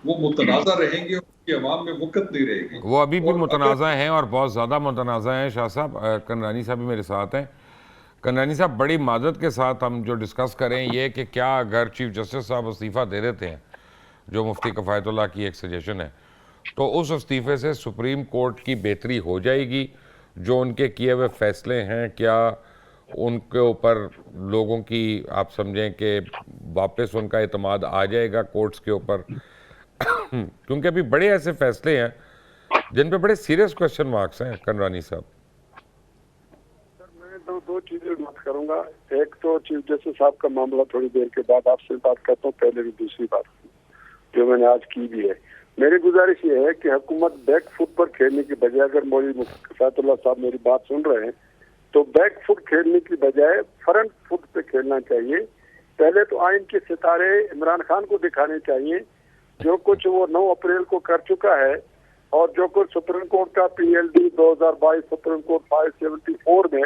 وہ متنازع رہیں گے, ان کی عوام میں وقت نہیں رہے گی. وہ ابھی بھی متنازع ہیں اور بہت زیادہ متنازع ہیں. شاہ صاحب, کنرانی صاحب بھی میرے ساتھ ہیں. کنرانی صاحب, بڑی معذرت کے ساتھ ہم جو ڈسکس کریں یہ کہ کیا اگر چیف جسٹس صاحب استعفیٰ دے دیتے ہیں, جو مفتی کفایت اللہ کی ایک سجیشن ہے, تو اس استعفے سے سپریم کورٹ کی بہتری ہو جائے گی؟ جو ان کے کیے ہوئے فیصلے ہیں کیا ان کے اوپر لوگوں کی آپ سمجھیں کہ واپس ان کا اعتماد آ جائے گا کورٹس کے اوپر؟ کیونکہ ابھی بڑے ایسے فیصلے ہیں جن پہ بڑے سیریس کویسچن مارکس ہیں. کنرانی صاحب, میں دو چیزیں بات کروں گا. ایک تو چیف جسٹس صاحب کا معاملہ تھوڑی دیر کے بعد آپ سے بات کرتا ہوں, پہلے بھی دوسری بات جو میں نے آج کی بھی ہے. میری گزارش یہ ہے کہ حکومت بیک فٹ پر کھیلنے کی بجائے, اگر مولوی مفتی کفایت اللہ صاحب میری بات سن رہے ہیں, تو بیک فٹ کھیلنے کی بجائے فرنٹ فٹ پہ کھیلنا چاہیے. پہلے تو آئین کے ستارے عمران خان کو دکھانے چاہیے, جو کچھ وہ 9 اپریل کو کر چکا ہے, اور جو کچھ سپریم کورٹ کا PLD 2022 سپریم کورٹ 574 میں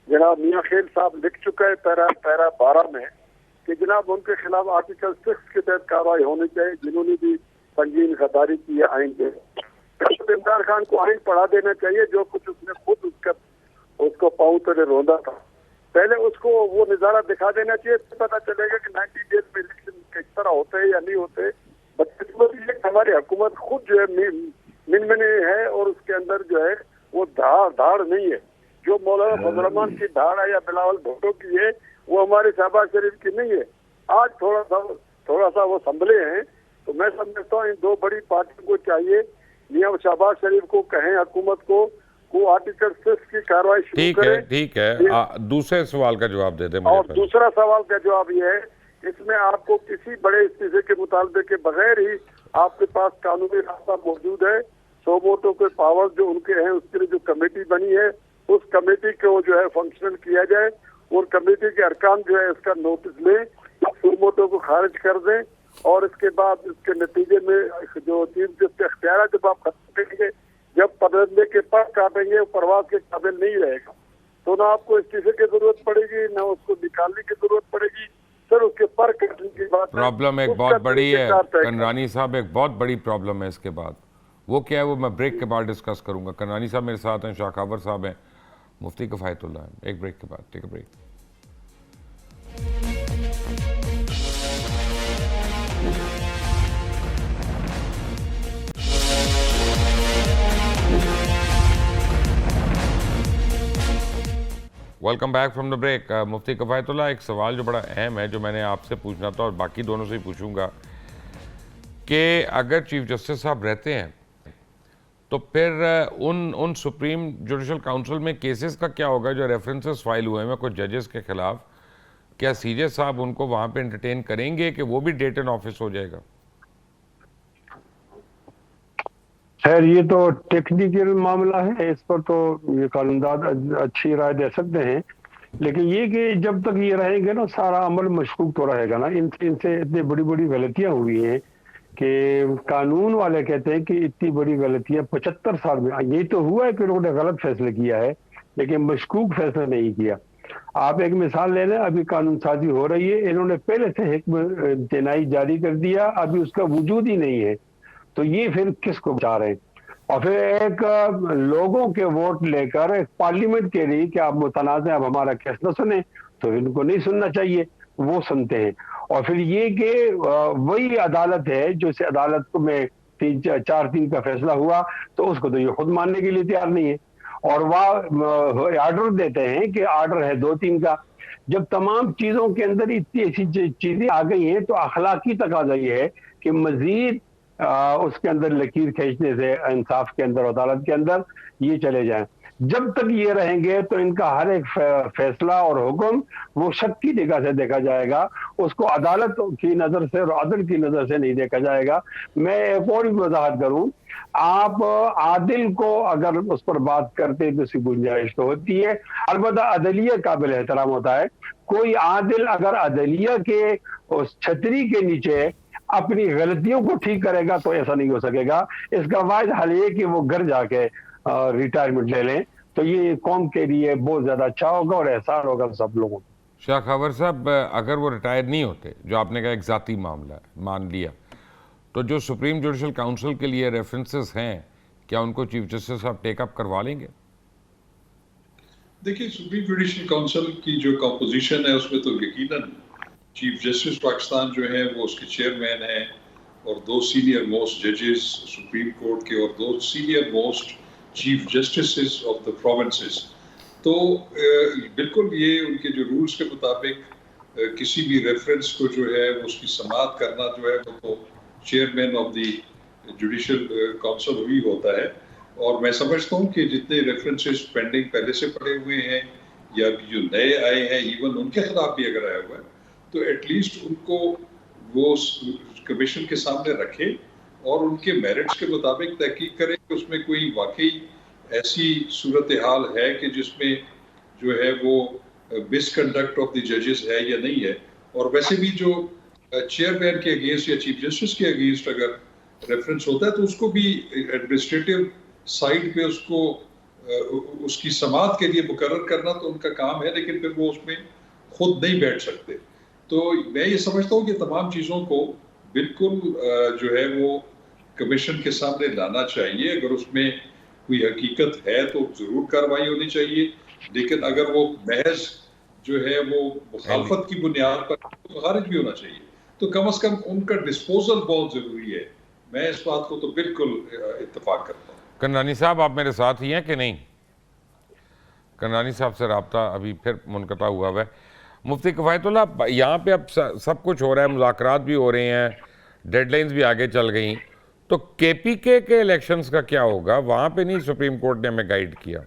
جناب میاں خیل صاحب لکھ چکا ہے پیرا 12 میں کہ جناب ان کے خلاف آرٹیکل 6 کے تحت کارروائی ہونی چاہیے جنہوں نے بھی سنگین غداری کی ہے آئین کے. عمران خان کو آئین پڑھا دینا چاہیے, جو کچھ اس نے خود اس کو پاؤں تلے روندا تھا, پہلے اس کو وہ نظارہ دکھا دینا چاہیے, پتا چلے گا کہ 90 ڈیز میں الیکشن کس طرح ہوتے ہیں یا نہیں ہوتے. ہماری حکومت خود جو ہے من ہے, اور اس کے اندر جو ہے وہ دھاڑ نہیں ہے. جو مولانا فضل الرحمان کی دھاڑ ہے یا بلاول بھٹو کی ہے, وہ ہمارے شہباز شریف کی نہیں ہے. آج تھوڑا سا وہ سنبھلے ہیں, تو میں سمجھتا ہوں ان 2 بڑی پارٹیوں کو چاہیے, میاں شہباز شریف کو کہیں حکومت کو آرٹیکل 6 کی کارروائی شروع کرے. ٹھیک ہے, دوسرے سوال کا جواب دے دیں. اور دوسرا سوال کا جواب یہ ہے, اس میں آپ کو کسی بڑے استعفے کے مطالبے کے بغیر ہی آپ کے پاس قانونی راستہ موجود ہے. سو ووٹوں کے پاور جو ان کے ہیں, اس کے لیے جو کمیٹی بنی ہے, اس کمیٹی کو جو ہے فنکشنل کیا جائے, اور کمیٹی کے ارکان جو ہے اس کا نوٹس لیں, سو ووٹوں کو خارج کر دیں, اور اس کے بعد اس کے نتیجے میں جو چیف جسٹس کے اختیارات جب آپ ختم کریں گے, جب پرندے کے پر کاٹیں گے وہ پرواز کے قابل نہیں رہے گا. تو نہ آپ کو استعفے کی ضرورت پڑے گی نہ اس کو نکالنے کی ضرورت پڑے گی. سر اس کے پر کٹنے کی بات پرابلم ایک بہت بڑی ہے کنرانی صاحب, ایک بہت بڑی پرابلم ہے اس کے بعد. وہ کیا ہے وہ میں بریک کے بعد ڈسکس کروں گا. کنرانی صاحب میرے ساتھ ہیں, شاہ خاور صاحب ہیں, مفتی کفایت اللہ ہیں. ایک بریک کے بعد, take a break. Welcome back from the break. Mufti Kifayat Ullah, ایک سوال جو بڑا اہم ہے جو میں نے آپ سے پوچھنا تھا اور باقی دونوں سے ہی پوچھوں گا کہ اگر چیف جسٹس صاحب رہتے ہیں تو پھر ان سپریم جوڈیشل کاؤنسل میں کیسز کا کیا ہوگا جو ریفرنسز فائل ہوئے ہیں کچھ ججز کے خلاف؟ کیا سی جے صاحب ان کو وہاں پہ انٹرٹین کریں گے کہ وہ بھی ڈیٹ ان آفس ہو جائے گا؟ خیر یہ تو ٹیکنیکل معاملہ ہے, اس پر تو یہ قانوندان اچھی رائے دے سکتے ہیں, لیکن یہ کہ جب تک یہ رہیں گے نا سارا عمل مشکوک تو رہے گا نا. ان سے اتنی بڑی بڑی غلطیاں ہوئی ہیں کہ قانون والے کہتے ہیں کہ اتنی بڑی غلطیاں 75 سال میں. یہی تو ہوا ہے کہ انہوں نے غلط فیصلہ کیا ہے لیکن مشکوک فیصلہ نہیں کیا. آپ ایک مثال لے لیں, ابھی قانون سازی ہو رہی ہے, انہوں نے پہلے سے حکم امتناعی جاری کر دیا, ابھی اس کا وجود ہی نہیں ہے, تو یہ پھر کس کو بچا رہے ہیں؟ اور پھر ایک لوگوں کے ووٹ لے کر ایک پارلیمنٹ کے لیے کہ آپ متنازع اب ہمارا کیس نہ سنیں, تو ان کو نہیں سننا چاہیے, وہ سنتے ہیں. اور پھر یہ کہ وہی عدالت ہے جو اس عدالت میں 4-3 کا فیصلہ ہوا تو اس کو تو یہ خود ماننے کے لیے تیار نہیں ہے, اور وہ آرڈر دیتے ہیں کہ آرڈر ہے 2-3 کا. جب تمام چیزوں کے اندر اتنی ایسی چیزیں آ گئی ہیں تو اخلاقی تقاضا یہ ہے کہ مزید اس کے اندر لکیر کھینچنے سے انصاف کے اندر عدالت کے اندر یہ چلے جائیں. جب تک یہ رہیں گے تو ان کا ہر ایک فیصلہ اور حکم وہ شک کی نگاہ سے دیکھا جائے گا, اس کو عدالت کی نظر سے اور عدل کی نظر سے نہیں دیکھا جائے گا. میں ایک اور وضاحت کروں, آپ عادل کو اگر اس پر بات کرتے تو اس کی گنجائش تو ہوتی ہے, البتہ عدلیہ قابل احترام ہوتا ہے. کوئی عادل اگر عدلیہ کے اس چھتری کے نیچے اپنی غلطیوں کو ٹھیک کرے گا تو ایسا نہیں ہو سکے گا. اس کا واحد حل یہ کہ وہ گھر جا کے ریٹائرمنٹ لے لیں, تو یہ قوم کے لیے بہت زیادہ اچھا ہوگا اور احسان ہوگا سب لوگوں کو. شاہ خاور صاحب, اگر وہ ریٹائر نہیں ہوتے, جو آپ نے کہا ایک ذاتی معاملہ ہے, مان لیا, تو جو سپریم جوڈیشل کاؤنسل کے لیے ریفرنسز ہیں کیا ان کو چیف جسٹس صاحب ٹیک اپ کروا لیں گے؟ دیکھیے سپریم جوڈیشل کاؤنسل کی جو کمپوزیشن ہے اس میں تو یقیناً چیف جسٹس پاکستان جو ہے وہ اس کے چیئرمین ہیں اور 2 سینئر موسٹ ججز سپریم کورٹ کے اور 2 senior most chief justices of the provinces. تو بالکل یہ ان کے جو رولز کے مطابق کسی بھی ریفرنس کو جو ہے اس کی سماعت کرنا جو ہے وہ تو chairman of the judicial council ہی ہوتا ہے. اور میں سمجھتا ہوں کہ جتنے ریفرنسز پینڈنگ پہلے سے پڑے ہوئے ہیں یا جو نئے آئے ہیں, ایون ان کے خلاف بھی اگر آیا ہوا ہے, تو ایٹ لیسٹ ان کو وہ کمیشن کے سامنے رکھے اور ان کے میرٹس کے مطابق تحقیق کرے کہ اس میں کوئی واقعی ایسی صورتحال ہے کہ جس میں جو ہے وہ مس کنڈکٹ آف دی ججز ہے یا نہیں ہے. اور ویسے بھی جو چیئرمین کے اگینسٹ یا چیف جسٹس کے اگینسٹ اگر ریفرنس ہوتا ہے تو اس کو بھی ایڈمنسٹریٹو سائڈ پہ اس کو اس کی سماعت کے لیے مقرر کرنا تو ان کا کام ہے, لیکن پھر وہ اس میں خود نہیں بیٹھ سکتے. تو میں یہ سمجھتا ہوں کہ تمام چیزوں کو بالکل جو ہے وہ کمیشن کے سامنے لانا چاہیے. اگر اس میں کوئی حقیقت ہے تو ضرور کارروائی ہونی چاہیے, لیکن اگر وہ محض جو ہے وہ مخالفت کی بنیاد پر خارج بھی ہونا چاہیے. تو کم از کم ان کا ڈسپوزل بہت ضروری ہے. میں اس بات کو تو بالکل اتفاق کرتا ہوں. کنرانی صاحب آپ میرے ساتھ ہی ہیں کہ نہیں؟ کنرانی صاحب سے رابطہ ابھی پھر منقطع ہوا ہے. مفتی کفایت اللہ, یہاں پہ اب سب کچھ ہو رہا ہے, مذاکرات بھی ہو رہے ہیں, ڈیڈ لائنز بھی آگے چل گئیں, تو کے پی کے الیکشنز کا کیا ہوگا؟ وہاں پہ نہیں سپریم کورٹ نے ہمیں گائیڈ کیا.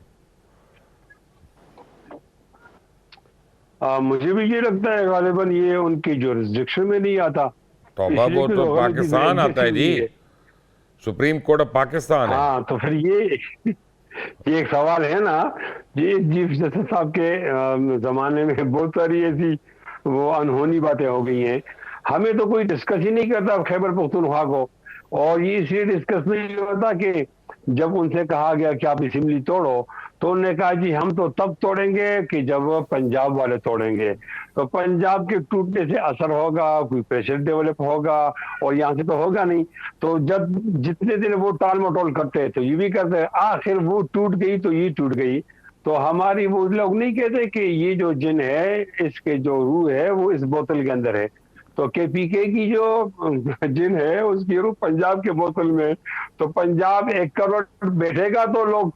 مجھے بھی یہ لگتا ہے غالباً یہ ان کی جورسڈکشن میں نہیں آتا. توبہ, وہ تو پاکستان آتا ہے جی, سپریم کورٹ آف پاکستان ہے. ہاں تو پھر یہ ایک سوال ہے نا, یہ چیف جسٹس صاحب کے زمانے میں بہت ساری ایسی وہ انہونی باتیں ہو گئی ہیں. ہمیں تو کوئی ڈسکس ہی نہیں کرتا خیبر پختونخوا کو, اور یہ اس لیے ڈسکس نہیں ہوتا کہ جب ان سے کہا گیا کہ آپ اسمبلی توڑو تو انہوں نے کہا جی ہم تو تب توڑیں گے کہ جب پنجاب والے توڑیں گے. تو پنجاب کے ٹوٹنے سے اثر ہوگا, کوئی پریشر ڈیولپ ہوگا, اور یہاں سے تو ہوگا نہیں. تو جب جتنے دن وہ ٹال مٹول کرتے تو یہ بھی کرتے, آخر وہ ٹوٹ گئی تو یہ ٹوٹ گئی. تو ہماری وہ لوگ نہیں کہتے کہ یہ جو جن ہے اس کے جو روح ہے وہ اس بوتل کے اندر ہے. تو کے پی کے کی جو جن ہے اس کی روح پنجاب کے بوتل میں. تو پنجاب 1 کروڑ بیٹھے گا تو لوگ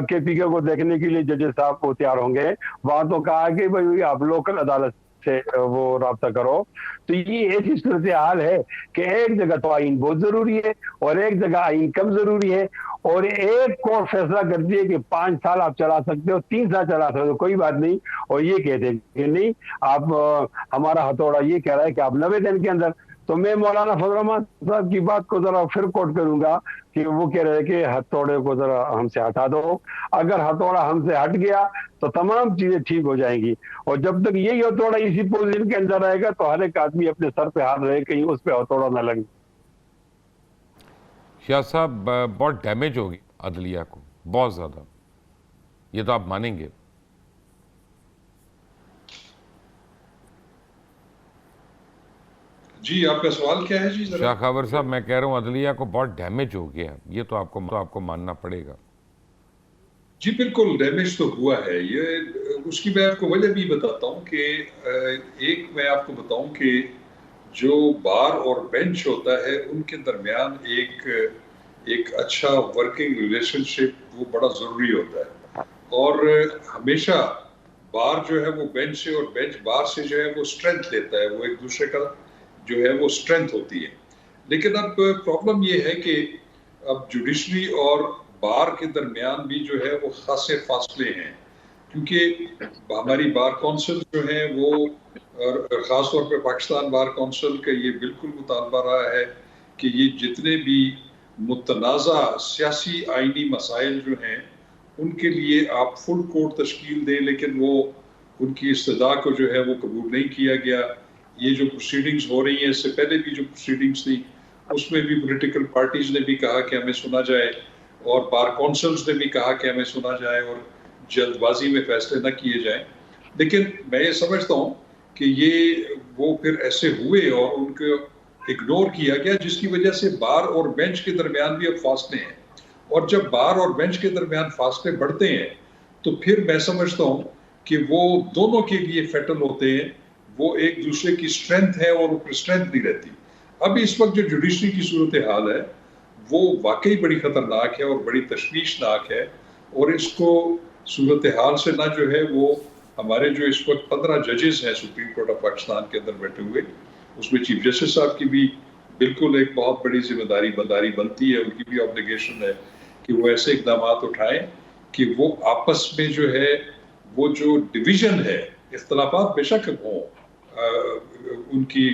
کے پی کے کو دیکھنے کے لیے ججز صاحب کو تیار ہوں گے. وہاں تو کہا کہ بھائی آپ لوکل عدالت سے وہ رابطہ کرو. تو یہ ایسی صورتحال ہے کہ ایک جگہ تو آئین بہت ضروری ہے اور ایک جگہ آئین کم ضروری ہے, اور ایک کو فیصلہ کر دیے کہ 5 سال آپ چلا سکتے ہو, 3 سال چلا سکتے ہو, کوئی بات نہیں, اور یہ کہتے ہیں کہ نہیں آپ ہمارا ہتھوڑا یہ کہہ رہا ہے کہ آپ 90 دن کے اندر. تو میں مولانا فضل الرحمان صاحب کی بات کو ذرا پھر کوٹ کروں گا کہ وہ کہہ رہے ہیں کہ ہتھوڑے کو ذرا ہم سے ہٹا دو. اگر ہتھوڑا ہم سے ہٹ گیا تو تمام چیزیں ٹھیک ہو جائیں گی, اور جب تک یہی ہتھوڑا اسی پوزیشن کے اندر رہے گا تو ہر ایک آدمی اپنے سر پہ ہاتھ رہے کہیں اس پہ ہتھوڑا نہ لگے. شاہ صاحب بہت ڈیمیج ہوگی عدلیہ کو, بہت زیادہ, یہ تو آپ مانیں گے. جی آپ کا سوال کیا ہے جی ذرا؟ شاہ خاور صاحب میں کہہ رہا ہوں عدلیہ کو بہت ڈیمیج ہو گیا, یہ تو آپ کو ماننا پڑے گا. جی بالکل ڈیمیج تو ہوا ہے. یہ اس کی میں آپ کو وجہ بھی بتاتا ہوں کہ ایک میں آپ کو بتاؤں کہ جو بار اور بینچ ہوتا ہے ان کے درمیان ایک اچھا ورکنگ ریلیشن شپ وہ بڑا ضروری ہوتا ہے, اور ہمیشہ بار جو ہے وہ بینچ سے اور بینچ بار سے جو ہے وہ اسٹرینتھ لیتا ہے, وہ ایک دوسرے کا جو ہے وہ اسٹرینتھ ہوتی ہے. لیکن اب پرابلم یہ ہے کہ اب جوڈیشری اور بار کے درمیان بھی جو ہے وہ خاصے فاصلے ہیں, کیونکہ ہماری بار کونسل جو ہیں وہ خاص طور پہ پاکستان بار کونسل کا یہ بالکل مطالبہ رہا ہے کہ یہ جتنے بھی متنازع سیاسی آئینی مسائل جو ہیں ان کے لیے آپ فل کورٹ تشکیل دیں, لیکن وہ ان کی استدعا کو جو ہے وہ قبول نہیں کیا گیا. یہ جو پروسیڈنگز ہو رہی ہیں, اس سے پہلے بھی جو پروسیڈنگز تھی اس میں بھی پولیٹیکل پارٹیز نے بھی کہا کہ ہمیں سنا جائے, اور بار کونسلز نے بھی کہا کہ ہمیں سنا جائے اور جلد بازی میں فیصلے نہ کیے جائیں. لیکن میں یہ سمجھتا ہوں کہ یہ وہ پھر ایسے ہوئے اور ان کو اگنور کیا گیا, جس کی وجہ سے بار اور بینچ کے درمیان بھی اب فاصلے ہیں. اور جب بار اور بینچ کے درمیان فاصلے بڑھتے ہیں تو پھر میں سمجھتا ہوں کہ وہ دونوں کے لیے فیٹل ہوتے ہیں, وہ ایک دوسرے کی اسٹرینتھ ہے اور اوپر اسٹرینتھ نہیں رہتی. اب اس وقت جو جوڈیشری کی صورتحال ہے وہ واقعی بڑی خطرناک ہے اور بڑی تشویشناک ہے, اور اس کو صورتحال سے نہ جو ہے وہ ہمارے جو اس وقت 15 ججز ہیں سپریم کورٹ آف پاکستان کے اندر بیٹھے ہوئے, اس میں چیف جسٹس صاحب کی بھی بالکل ایک بہت بڑی ذمہ داری بنتی ہے, ان کی بھی آبلیگیشن ہے کہ وہ ایسے اقدامات اٹھائیں کہ وہ آپس میں جو ہے وہ جو ڈویژن ہے, اختلافات بے شک ہوں ان کی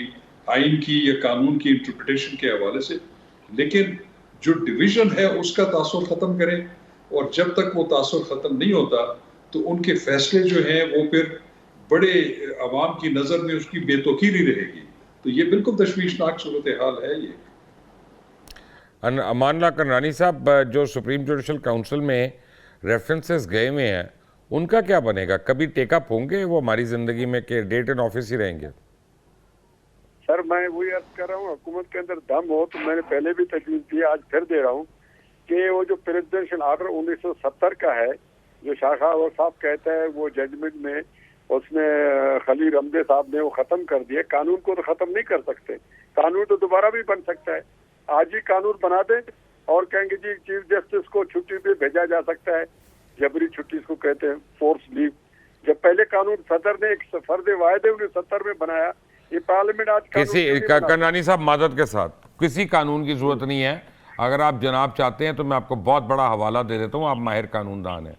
آئین کی یا قانون کی انٹرپریٹیشن کے حوالے سے, لیکن جو ڈویژن ہے اس کا تاثر ختم کریں, اور جب تک وہ تاثر ختم نہیں ہوتا تو ان کے فیصلے جو ہیں وہ پھر بڑے عوام کی نظر میں اس کی بے توقیری رہے گی. تو یہ بالکل تشویشناک صورتحال ہے. یہ امان اللہ کرنانی صاحب, جو سپریم جوڈیشل کاؤنسل میں ریفرنسز گئے ہوئے ہیں ان کا کیا بنے گا؟ کبھی ٹیک اپ ہوں گے وہ ہماری زندگی میں کہ ڈیٹ ان آفس ہی رہیں گے؟ سر میں وہی عرض کر رہا ہوں, حکومت کے اندر دم ہو تو میں نے پہلے بھی تجویز دی, آج پھر دے رہا ہوں کہ وہ جو پریزیڈنشل آرڈر 1970 کا ہے جو شاہ خاور صاحب کہتا ہے وہ ججمنٹ میں اس نے خلیل رمدے صاحب نے وہ ختم کر دیا. قانون کو تو ختم نہیں کر سکتے, قانون تو دوبارہ بھی بن سکتا ہے. آج ہی قانون بنا دیں اور کہیں گے جی چیف جسٹس کو چھٹی پہ بھیجا جا سکتا ہے, جبری چھٹی اس کو کہتے ہیں, فورس لیو. جب پہلے قانون صدر نے ایک فرض واحد 1970 میں بنایا, یہ پارلیمنٹ آج کسی کرنانی صاحب معذرت کے ساتھ کسی قانون کی ضرورت نہیں ہے. اگر آپ جناب چاہتے ہیں تو میں آپ کو بہت بڑا حوالہ دے دیتا ہوں, آپ ماہر قانون دان ہیں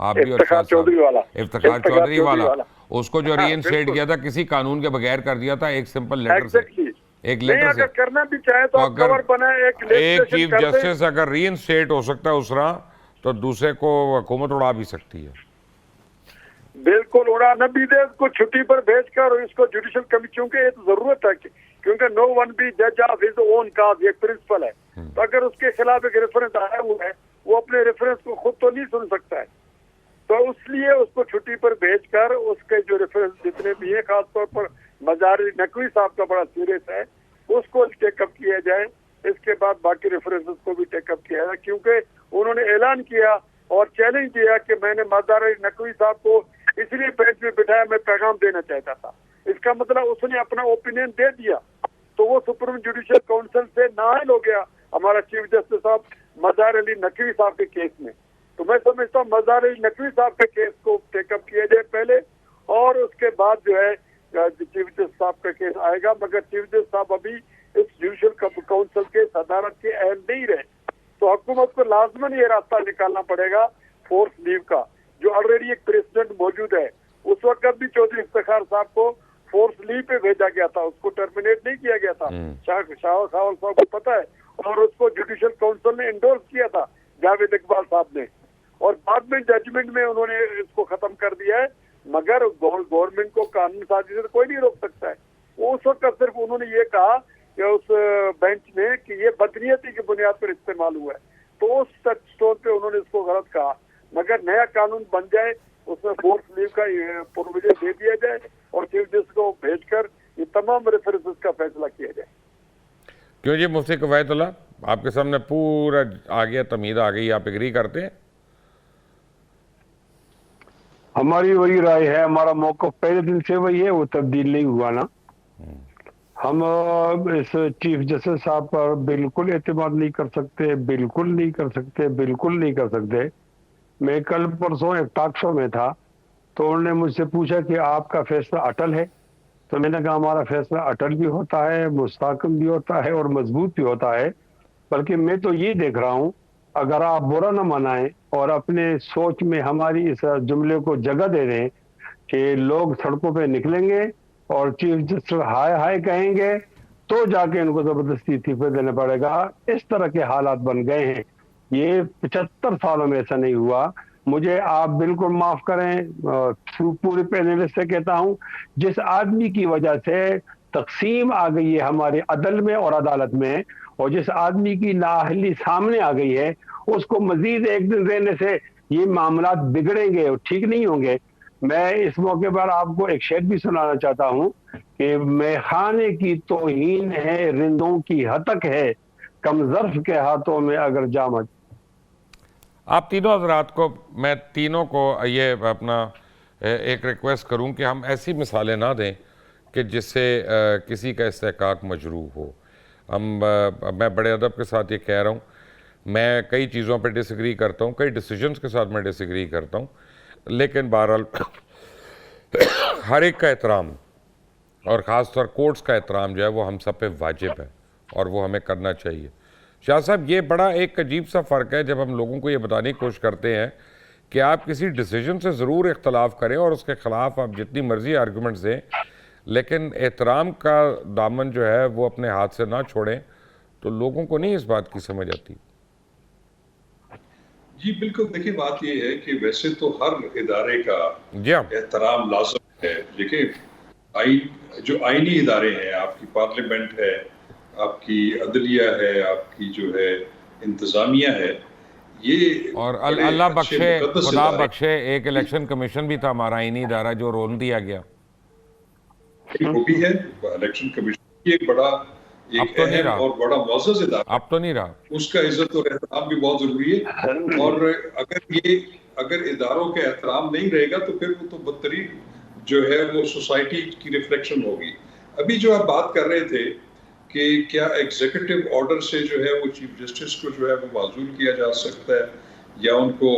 آپ بھی, افتخار چودھری والا اس کو جو ری انسٹیٹ کیا تھا کسی قانون کے بغیر کر دیا تھا, ایک سمپل لیٹر سے, ایک لیٹر سے. کرنا بھی چاہے تو کور بنائے, ایک چیف جسٹس اگر ری انسٹیٹ ہو سکتا ہے اس طرح تو دوسرے کو حکومت اڑا بھی سکتی ہے. بالکل اڑا نہ بھی دے, اس کو چھٹی پر بھیج کر اس کو جوڈیشل کمیٹیوں کے ضرورت ہے, کیونکہ نو ون بی جج آف ہز اون کاز, یہ پرنسپل ہے. تو اگر اس کے خلاف ایک ریفرنس آیا ہوا ہے وہ اپنے ریفرنس کو خود تو نہیں سن سکتا ہے. تو اس لیے اس کو چھٹی پر بھیج کر اس کے جو ریفرنس جتنے بھی ہیں خاص طور پر مزار نقوی صاحب کا بڑا سیریس ہے اس کو ٹیک اپ کیا جائے. اس کے بعد باقی ریفرنسز کو بھی ٹیک اپ کیا جائے, کیونکہ انہوں نے اعلان کیا اور چیلنج دیا کہ میں نے مزار نقوی صاحب کو اس لیے بینچ میں بٹھایا میں پیغام دینا چاہتا تھا. اس کا مطلب اس نے اپنا اوپینین دے دیا تو وہ سپریم جوڈیشل کونسل سے نااہل ہو گیا ہمارا چیف جسٹس صاحب مزار علی نقوی صاحب کے کیس میں. تو میں سمجھتا ہوں مزار علی نقوی صاحب کے کیس کو ٹیک اپ کیا جائے پہلے, اور اس کے بعد جو ہے چیف جسٹس صاحب کا کیس آئے گا. مگر چیف جسٹس صاحب ابھی اس جوڈیشل کونسل کے صدارت کے اہل نہیں رہے, تو حکومت کو لازماً یہ راستہ نکالنا پڑے گا فورس لیو کا, جو آلریڈی ایک پریسیڈنٹ موجود ہے. اس وقت بھی چودھری افتخار صاحب کو فورس لیو پہ بھیجا گیا تھا, اس کو ٹرمینیٹ نہیں کیا گیا تھا. شاہ خاول صاحب کو پتا ہے, اور اس کو جوڈیشل کونسل نے انڈورس کیا تھا جاوید اقبال صاحب نے, اور بعد میں ججمنٹ میں انہوں نے اس کو ختم کر دیا ہے. مگر گورنمنٹ کو قانون سازی سے کوئی نہیں روک سکتا ہے. وہ اس وقت صرف انہوں نے یہ کہا کہ اس بینچ میں کہ یہ بدنیتی کی بنیاد پر استعمال ہوا ہے, تو اس ٹچ اسٹون پہ انہوں نے اس کو غلط کہا. مگر نیا قانون بن جائے اس میں فورس لیو کا پروویژن دے دیا جائے اور چیف جسٹس کو بھیج کر یہ تمام ریفرنسز کا فیصلہ کیا جائے. کیوں جی مفتی کفایت اللہ, آپ کے سامنے پورا آ گیا, تمہید آ گئی, آپ ایگری کرتے ہیں؟ ہماری وہی رائے ہے, ہمارا موقف پہلے دن سے وہی ہے, وہ تبدیل نہیں ہوا نا. ہم اس چیف جسٹس صاحب پر بالکل اعتماد نہیں کر سکتے, بالکل نہیں کر سکتے, بالکل نہیں کر سکتے. میں کل پرسوں ایک ٹاک شو میں تھا تو انہوں نے مجھ سے پوچھا کہ آپ کا فیصلہ اٹل ہے, تو میں نے کہا ہمارا فیصلہ اٹل بھی ہوتا ہے, مستحکم بھی ہوتا ہے اور مضبوط بھی ہوتا ہے. بلکہ میں تو یہ دیکھ رہا ہوں, اگر آپ برا نہ منائیں اور اپنے سوچ میں ہماری اس جملے کو جگہ دے دیں کہ لوگ سڑکوں پہ نکلیں گے اور چیف جسٹس ہائے ہائے کہیں گے, تو جا کے ان کو زبردستی استعفے دینا پڑے گا. اس طرح کے حالات بن گئے ہیں. یہ 75 سالوں میں ایسا نہیں ہوا. مجھے آپ بالکل معاف کریں, پورے پینل سے کہتا ہوں, جس آدمی کی وجہ سے تقسیم آ گئی ہے ہمارے عدل میں اور عدالت میں, اور جس آدمی کی نااہلی سامنے آ گئی ہے, اس کو مزید ایک دن دینے سے یہ معاملات بگڑیں گے اور ٹھیک نہیں ہوں گے. میں اس موقع پر آپ کو ایک شعر بھی سنانا چاہتا ہوں کہ میخانے کی توہین ہے, رندوں کی ہتک ہے, کم ظرف کے ہاتھوں میں اگر جامد. آپ تینوں حضرات کو, میں تینوں کو یہ اپنا ایک ریکویسٹ کروں کہ ہم ایسی مثالیں نہ دیں کہ جس سے کسی کا استحقاق مجروح ہو. میں بڑے ادب کے ساتھ یہ کہہ رہا ہوں, میں کئی چیزوں پہ ڈس ایگری کرتا ہوں, کئی ڈیسیجنز کے ساتھ میں ڈس ایگری کرتا ہوں, لیکن بہرحال ہر ایک کا احترام اور خاص طور کورٹس کا احترام جو ہے وہ ہم سب پہ واجب ہے اور وہ ہمیں کرنا چاہیے. شاہ صاحب, یہ بڑا ایک عجیب سا فرق ہے جب ہم لوگوں کو یہ بتانے کی کوشش کرتے ہیں کہ آپ کسی ڈیسیجن سے ضرور اختلاف کریں اور اس کے خلاف آپ جتنی مرضی آرگومنٹس دیں, لیکن احترام کا دامن جو ہے وہ اپنے ہاتھ سے نہ چھوڑیں, تو لوگوں کو نہیں اس بات کی سمجھ آتی. جی بالکل, دیکھیں بات یہ ہے کہ ویسے تو ہر ادارے کا جی ہاں احترام لازم ہے. دیکھیں جو آئینی ادارے ہیں, آپ کی پارلیمنٹ ہے, آپ کی عدلیہ ہے, آپ کی جو ہے انتظامیہ ہے, یہ اور اللہ بخشے, خدا بخشے, ایک الیکشن کمیشن بھی تھا ہمارا آئینی ادارہ جو رول دیا گیا. وہ بھی ہے الیکشن کمیشن, ایک بڑا ایک اہم اور بڑا معزز ادارہ, اب تو نہیں رہا. اس کا عزت اور احترام بھی بہت ضروری ہے. اور اگر اداروں کا احترام نہیں رہے گا تو پھر وہ تو بدترین جو ہے وہ سوسائٹی کی ریفلیکشن ہوگی. ابھی جو آپ بات کر رہے تھے کہ کیا ایگزیکٹو آرڈر سے جو ہے وہ چیف جسٹس کو جو ہے وہ معزول کیا جا سکتا ہے یا ان کو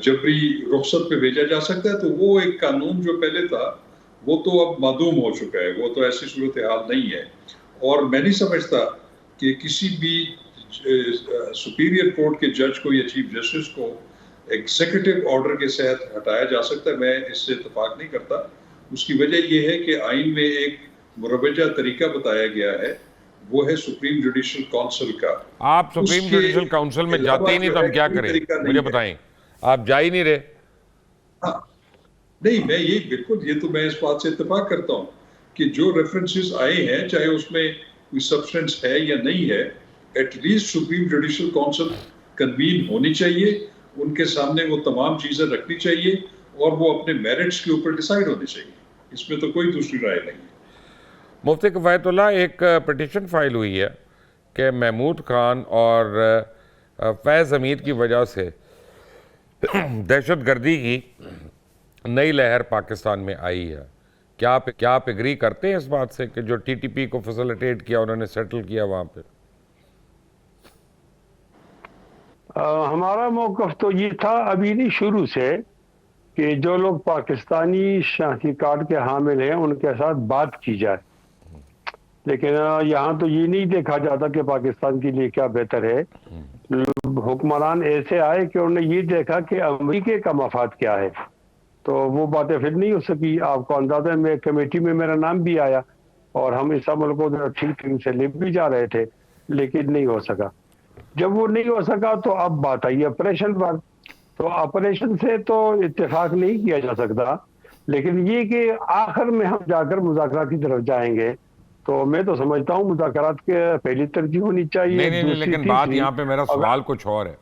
جبری رخصت پہ بھیجا جا سکتا ہے, تو وہ ایک قانون جو پہلے تھا وہ تو اب معدوم ہو چکا ہے, وہ تو ایسی صورتحال نہیں ہے. اور میں نہیں سمجھتا کہ کسی بھی سپیریئر کورٹ کے جج کو یا چیف جسٹس کو ایگزیکٹو آرڈر کے ساتھ ہٹایا جا سکتا ہے. میں اس سے اتفاق نہیں کرتا. اس کی وجہ یہ ہے کہ آئین میں ایک مروجہ طریقہ بتایا گیا ہے, وہ ہے سپریم جوڈیشل کونسل کا. آپ سپریم جوڈیشل کونسل میں جاتے ہی نہیں تو ہم کیا کریں, مجھے بتائیں, آپ جا ہی نہیں رہے. ہاں نہیں, میں یہ بالکل, یہ تو میں اس بات سے اتفاق کرتا ہوں کہ جو ریفرنسز آئے ہیں, چاہے اس میں کوئی سبسٹنس ہے یا نہیں ہے, at least supreme judicial council convene ہونی چاہیے ان کے سامنے وہ تمام چیزیں رکھنی چاہیے اور وہ اپنے میرٹس کے اوپر ڈیسائیڈ ہونی چاہیے. اس میں تو کوئی دوسری رائے نہیں ہے. مفتی کفایت اللہ، ایک پٹیشن فائل ہوئی ہے کہ محمود خان اور فیض حمید کی وجہ سے دہشت گردی کی نئی لہر پاکستان میں آئی ہے. کیا آپ اگری کرتے ہیں اس بات سے کہ جو ٹی ٹی پی کو فیسیلیٹیٹ کیا، انہوں نے سیٹل کیا وہاں پہ؟ ہمارا موقف تو یہ تھا ابھی نہیں شروع سے کہ جو لوگ پاکستانی شناختی کارڈ کے حامل ہیں ان کے ساتھ بات کی جائے، لیکن یہاں تو یہ نہیں دیکھا جاتا کہ پاکستان کے لیے کیا بہتر ہے. حکمران ایسے آئے کہ انہوں نے یہ دیکھا کہ امریکہ کا مفاد کیا ہے، تو وہ باتیں پھر نہیں ہو سکی. آپ کو اندازہ ہے میں کمیٹی میں میرا نام بھی آیا اور ہم اس عمل کو ٹھیک ٹھیک سے لے بھی جا رہے تھے، لیکن نہیں ہو سکا. جب وہ نہیں ہو سکا تو اب بات آئی آپریشن پر. تو آپریشن سے تو اتفاق نہیں کیا جا سکتا، لیکن یہ کہ آخر میں ہم جا کر مذاکرات کی طرف جائیں گے تو میں تو سمجھتا ہوں مذاکرات کے پہلی ترجیح ہونی چاہیے. نہیں، لیکن بات یہاں پہ میرا سوال کچھ اور ہے.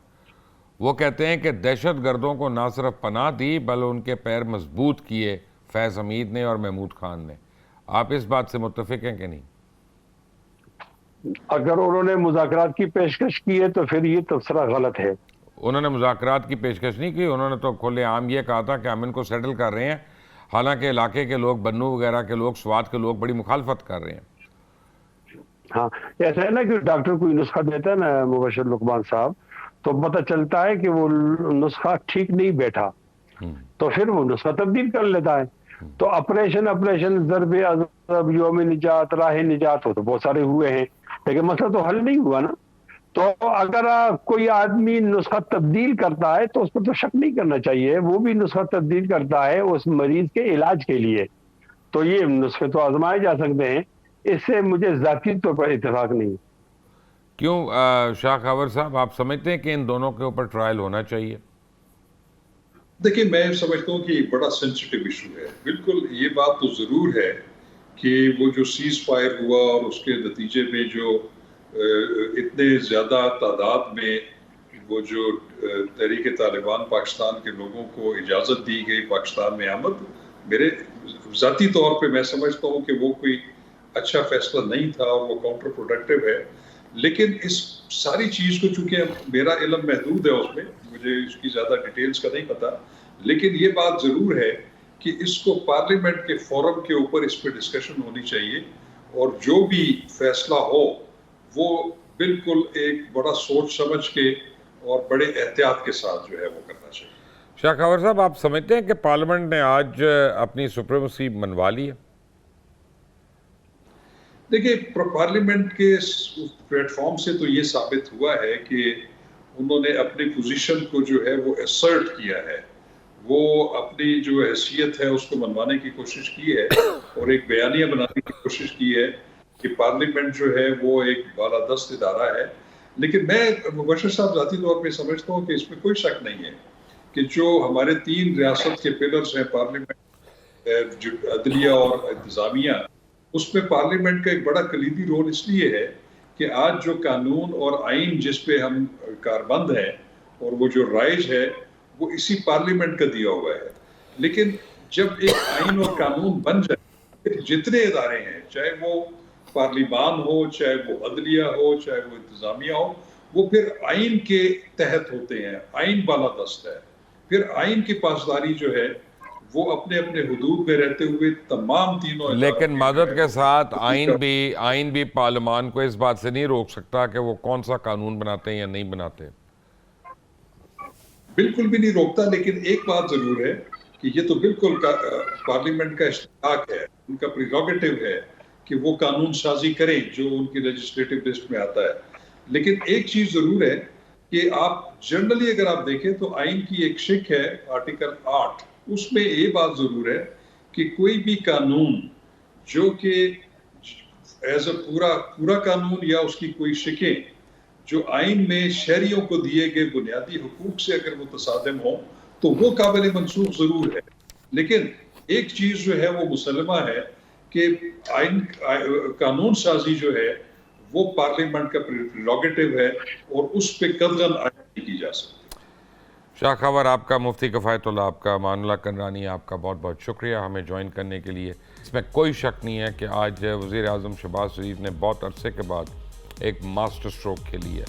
وہ کہتے ہیں کہ دہشت گردوں کو نہ صرف پناہ دی بلکہ ان کے پیر مضبوط کیے فیض حمید نے اور محمود خان نے. آپ اس بات سے متفق ہیں کہ نہیں؟ اگر انہوں نے مذاکرات کی پیشکش کی ہے تو پھر یہ تبصرہ غلط ہے. انہوں نے مذاکرات کی پیشکش نہیں کی، انہوں نے تو کھلے عام یہ کہا تھا کہ ہم ان کو سیٹل کر رہے ہیں، حالانکہ علاقے کے لوگ، بنو وغیرہ کے لوگ، سوات کے لوگ بڑی مخالفت کر رہے ہیں. ہاں ایسا ہے نا کہ ڈاکٹر کوئی نسخہ دیتا ہے نا مبشر لقمان صاحب، تو پتہ چلتا ہے کہ وہ نسخہ ٹھیک نہیں بیٹھا تو پھر وہ نسخہ تبدیل کر لیتا ہے. تو آپریشن ضرب عذاب، یوم نجات، راہ نجات ہو تو بہت سارے ہوئے ہیں، لیکن مسئلہ تو حل نہیں ہوا نا. تو اگر کوئی آدمی نسخہ تبدیل کرتا ہے تو اس پر تو شک نہیں کرنا چاہیے، وہ بھی نسخہ تبدیل کرتا ہے اس مریض کے علاج کے لیے. تو یہ نسخے تو آزمائے جا سکتے ہیں، اس سے مجھے ذاتی طور پر اتفاق نہیں. کیوں شاہ خاور صاحب، آپ سمجھتے ہیں کہ ان دونوں کے اوپر ٹرائل ہونا چاہیے؟ دیکھیں میں سمجھتا ہوں کہ یہ بڑا سینسٹیو ایشو ہے. بالکل یہ بات تو ضرور ہے کہ وہ جو سیز فائر ہوا اور اس کے نتیجے میں جو اتنے زیادہ تعداد میں وہ جو تحریک طالبان پاکستان کے لوگوں کو اجازت دی گئی پاکستان میں آمد، میرے ذاتی طور پہ میں سمجھتا ہوں کہ وہ کوئی اچھا فیصلہ نہیں تھا اور وہ کاؤنٹر پروڈکٹیو ہے. لیکن اس ساری چیز کو چونکہ میرا علم محدود ہے، اس میں مجھے اس کی زیادہ ڈیٹیلز کا نہیں پتا، لیکن یہ بات ضرور ہے کہ اس کو پارلیمنٹ کے فورم کے اوپر اس پہ ڈسکشن ہونی چاہیے اور جو بھی فیصلہ ہو وہ بالکل ایک بڑا سوچ سمجھ کے اور بڑے احتیاط کے ساتھ جو ہے وہ کرنا چاہیے. شاہ خاور صاحب، آپ سمجھتے ہیں کہ پارلیمنٹ نے آج اپنی سپریمیسی منوا لی ہے؟ دیکھیں پارلیمنٹ کے پلیٹ فارم سے تو یہ ثابت ہوا ہے کہ انہوں نے اپنی پوزیشن کو جو ہے وہ اسرٹ کیا ہے، وہ اپنی جو حیثیت ہے اس کو منوانے کی کوشش کی ہے اور ایک بیانیہ بنانے کی کوشش کی ہے کہ پارلیمنٹ جو ہے وہ ایک بالادست ادارہ ہے. لیکن میں مبشر صاحب ذاتی طور پہ سمجھتا ہوں کہ اس میں کوئی شک نہیں ہے کہ جو ہمارے 3 ریاست کے پلرز ہیں، پارلیمنٹ، عدلیہ اور انتظامیہ، اس میں پارلیمنٹ کا ایک بڑا کلیدی رول اس لیے ہے کہ آج جو قانون اور آئین جس پہ ہم کاربند ہیں اور وہ جو رائج ہے وہ اسی پارلیمنٹ کا دیا ہوا ہے. لیکن جب ایک آئین اور قانون بن جائے، جتنے ادارے ہیں، چاہے وہ پارلیمان ہو، چاہے وہ عدلیہ ہو، چاہے وہ انتظامیہ ہو، وہ پھر آئین کے تحت ہوتے ہیں، آئین بالادست ہے. پھر آئین کی پاسداری جو ہے وہ اپنے اپنے حدود میں رہتے ہوئے تمام تینوں. لیکن معذرت کے ساتھ آئین بھی پارلیمان کو اس بات سے نہیں روک سکتا کہ وہ کون سا قانون بناتے ہیں یا نہیں بناتے. بالکل بھی نہیں روکتا، لیکن ایک بات ضرور ہے کہ یہ تو بالکل پارلیمنٹ کا اشتراک ہے، ان کا پریروگیٹو ہے کہ وہ قانون سازی کریں جو ان کی لیجسلیٹو لسٹ میں آتا ہے. لیکن ایک چیز ضرور ہے کہ آپ جنرلی اگر آپ دیکھیں تو آئین کی ایک شک ہے آرٹیکل 8، اس میں یہ بات ضرور ہے کہ کوئی بھی قانون جو کہ ایز اے پورا قانون یا اس کی کوئی شکیں جو آئین میں شہریوں کو دیے گئے بنیادی حقوق سے اگر وہ تصادم ہوں تو وہ قابل منسوخ ضرور ہے. لیکن ایک چیز جو ہے وہ مسلمہ ہے کہ قانون سازی جو ہے وہ پارلیمنٹ کا پریروگیٹو ہے اور اس پہ قدغن آئین نہیں کی جا سکتی. شاہ خبر آپ کا، مفتی کفایت اللہ آپ کا، امان اللہ کنرانی آپ کا بہت بہت شکریہ ہمیں جوائن کرنے کے لیے۔ اس میں کوئی شک نہیں ہے کہ آج وزیر اعظم شہباز شریف نے بہت عرصے کے بعد ایک ماسٹر سٹروک کھیلی ہے،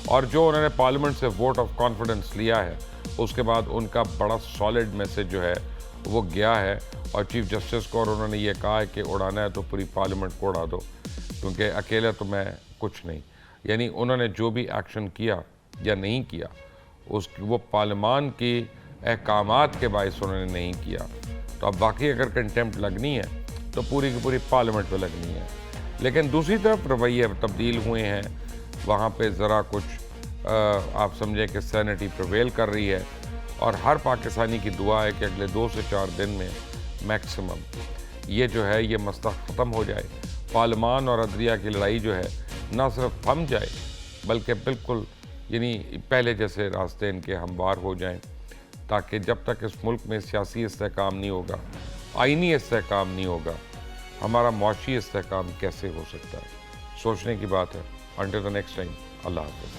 اور جو انہوں نے پارلیمنٹ سے ووٹ آف کانفیڈنس لیا ہے اس کے بعد ان کا بڑا سالڈ میسج جو ہے وہ گیا ہے، اور چیف جسٹس کو اور انہوں نے یہ کہا ہے کہ اڑانا ہے تو پوری پارلیمنٹ کو اڑا دو، کیونکہ اکیلے تو میں کچھ نہیں۔ یعنی انہوں نے جو بھی ایکشن کیا یا نہیں کیا وہ پارلیمان کی احکامات کے باعث انہوں نے نہیں کیا، تو اب باقی اگر کنٹیمپٹ لگنی ہے تو پوری کی پوری پارلیمنٹ پہ لگنی ہے۔ لیکن دوسری طرف رویے تبدیل ہوئے ہیں، وہاں پہ ذرا کچھ آپ سمجھیں کہ سینٹی پرویل کر رہی ہے، اور ہر پاکستانی کی دعا ہے کہ اگلے 2 سے 4 دن میں میکسیمم یہ جو ہے یہ مسئلہ ختم ہو جائے، پارلیمان اور عدلیہ کی لڑائی جو ہے نہ صرف تھم جائے بلکہ بالکل یعنی پہلے جیسے راستے ان کے ہموار ہو جائیں، تاکہ جب تک اس ملک میں سیاسی استحکام نہیں ہوگا، آئینی استحکام نہیں ہوگا، ہمارا معاشی استحکام کیسے ہو سکتا ہے؟ سوچنے کی بات ہے۔ انٹل دی نیکسٹ ٹائم، اللہ حافظ۔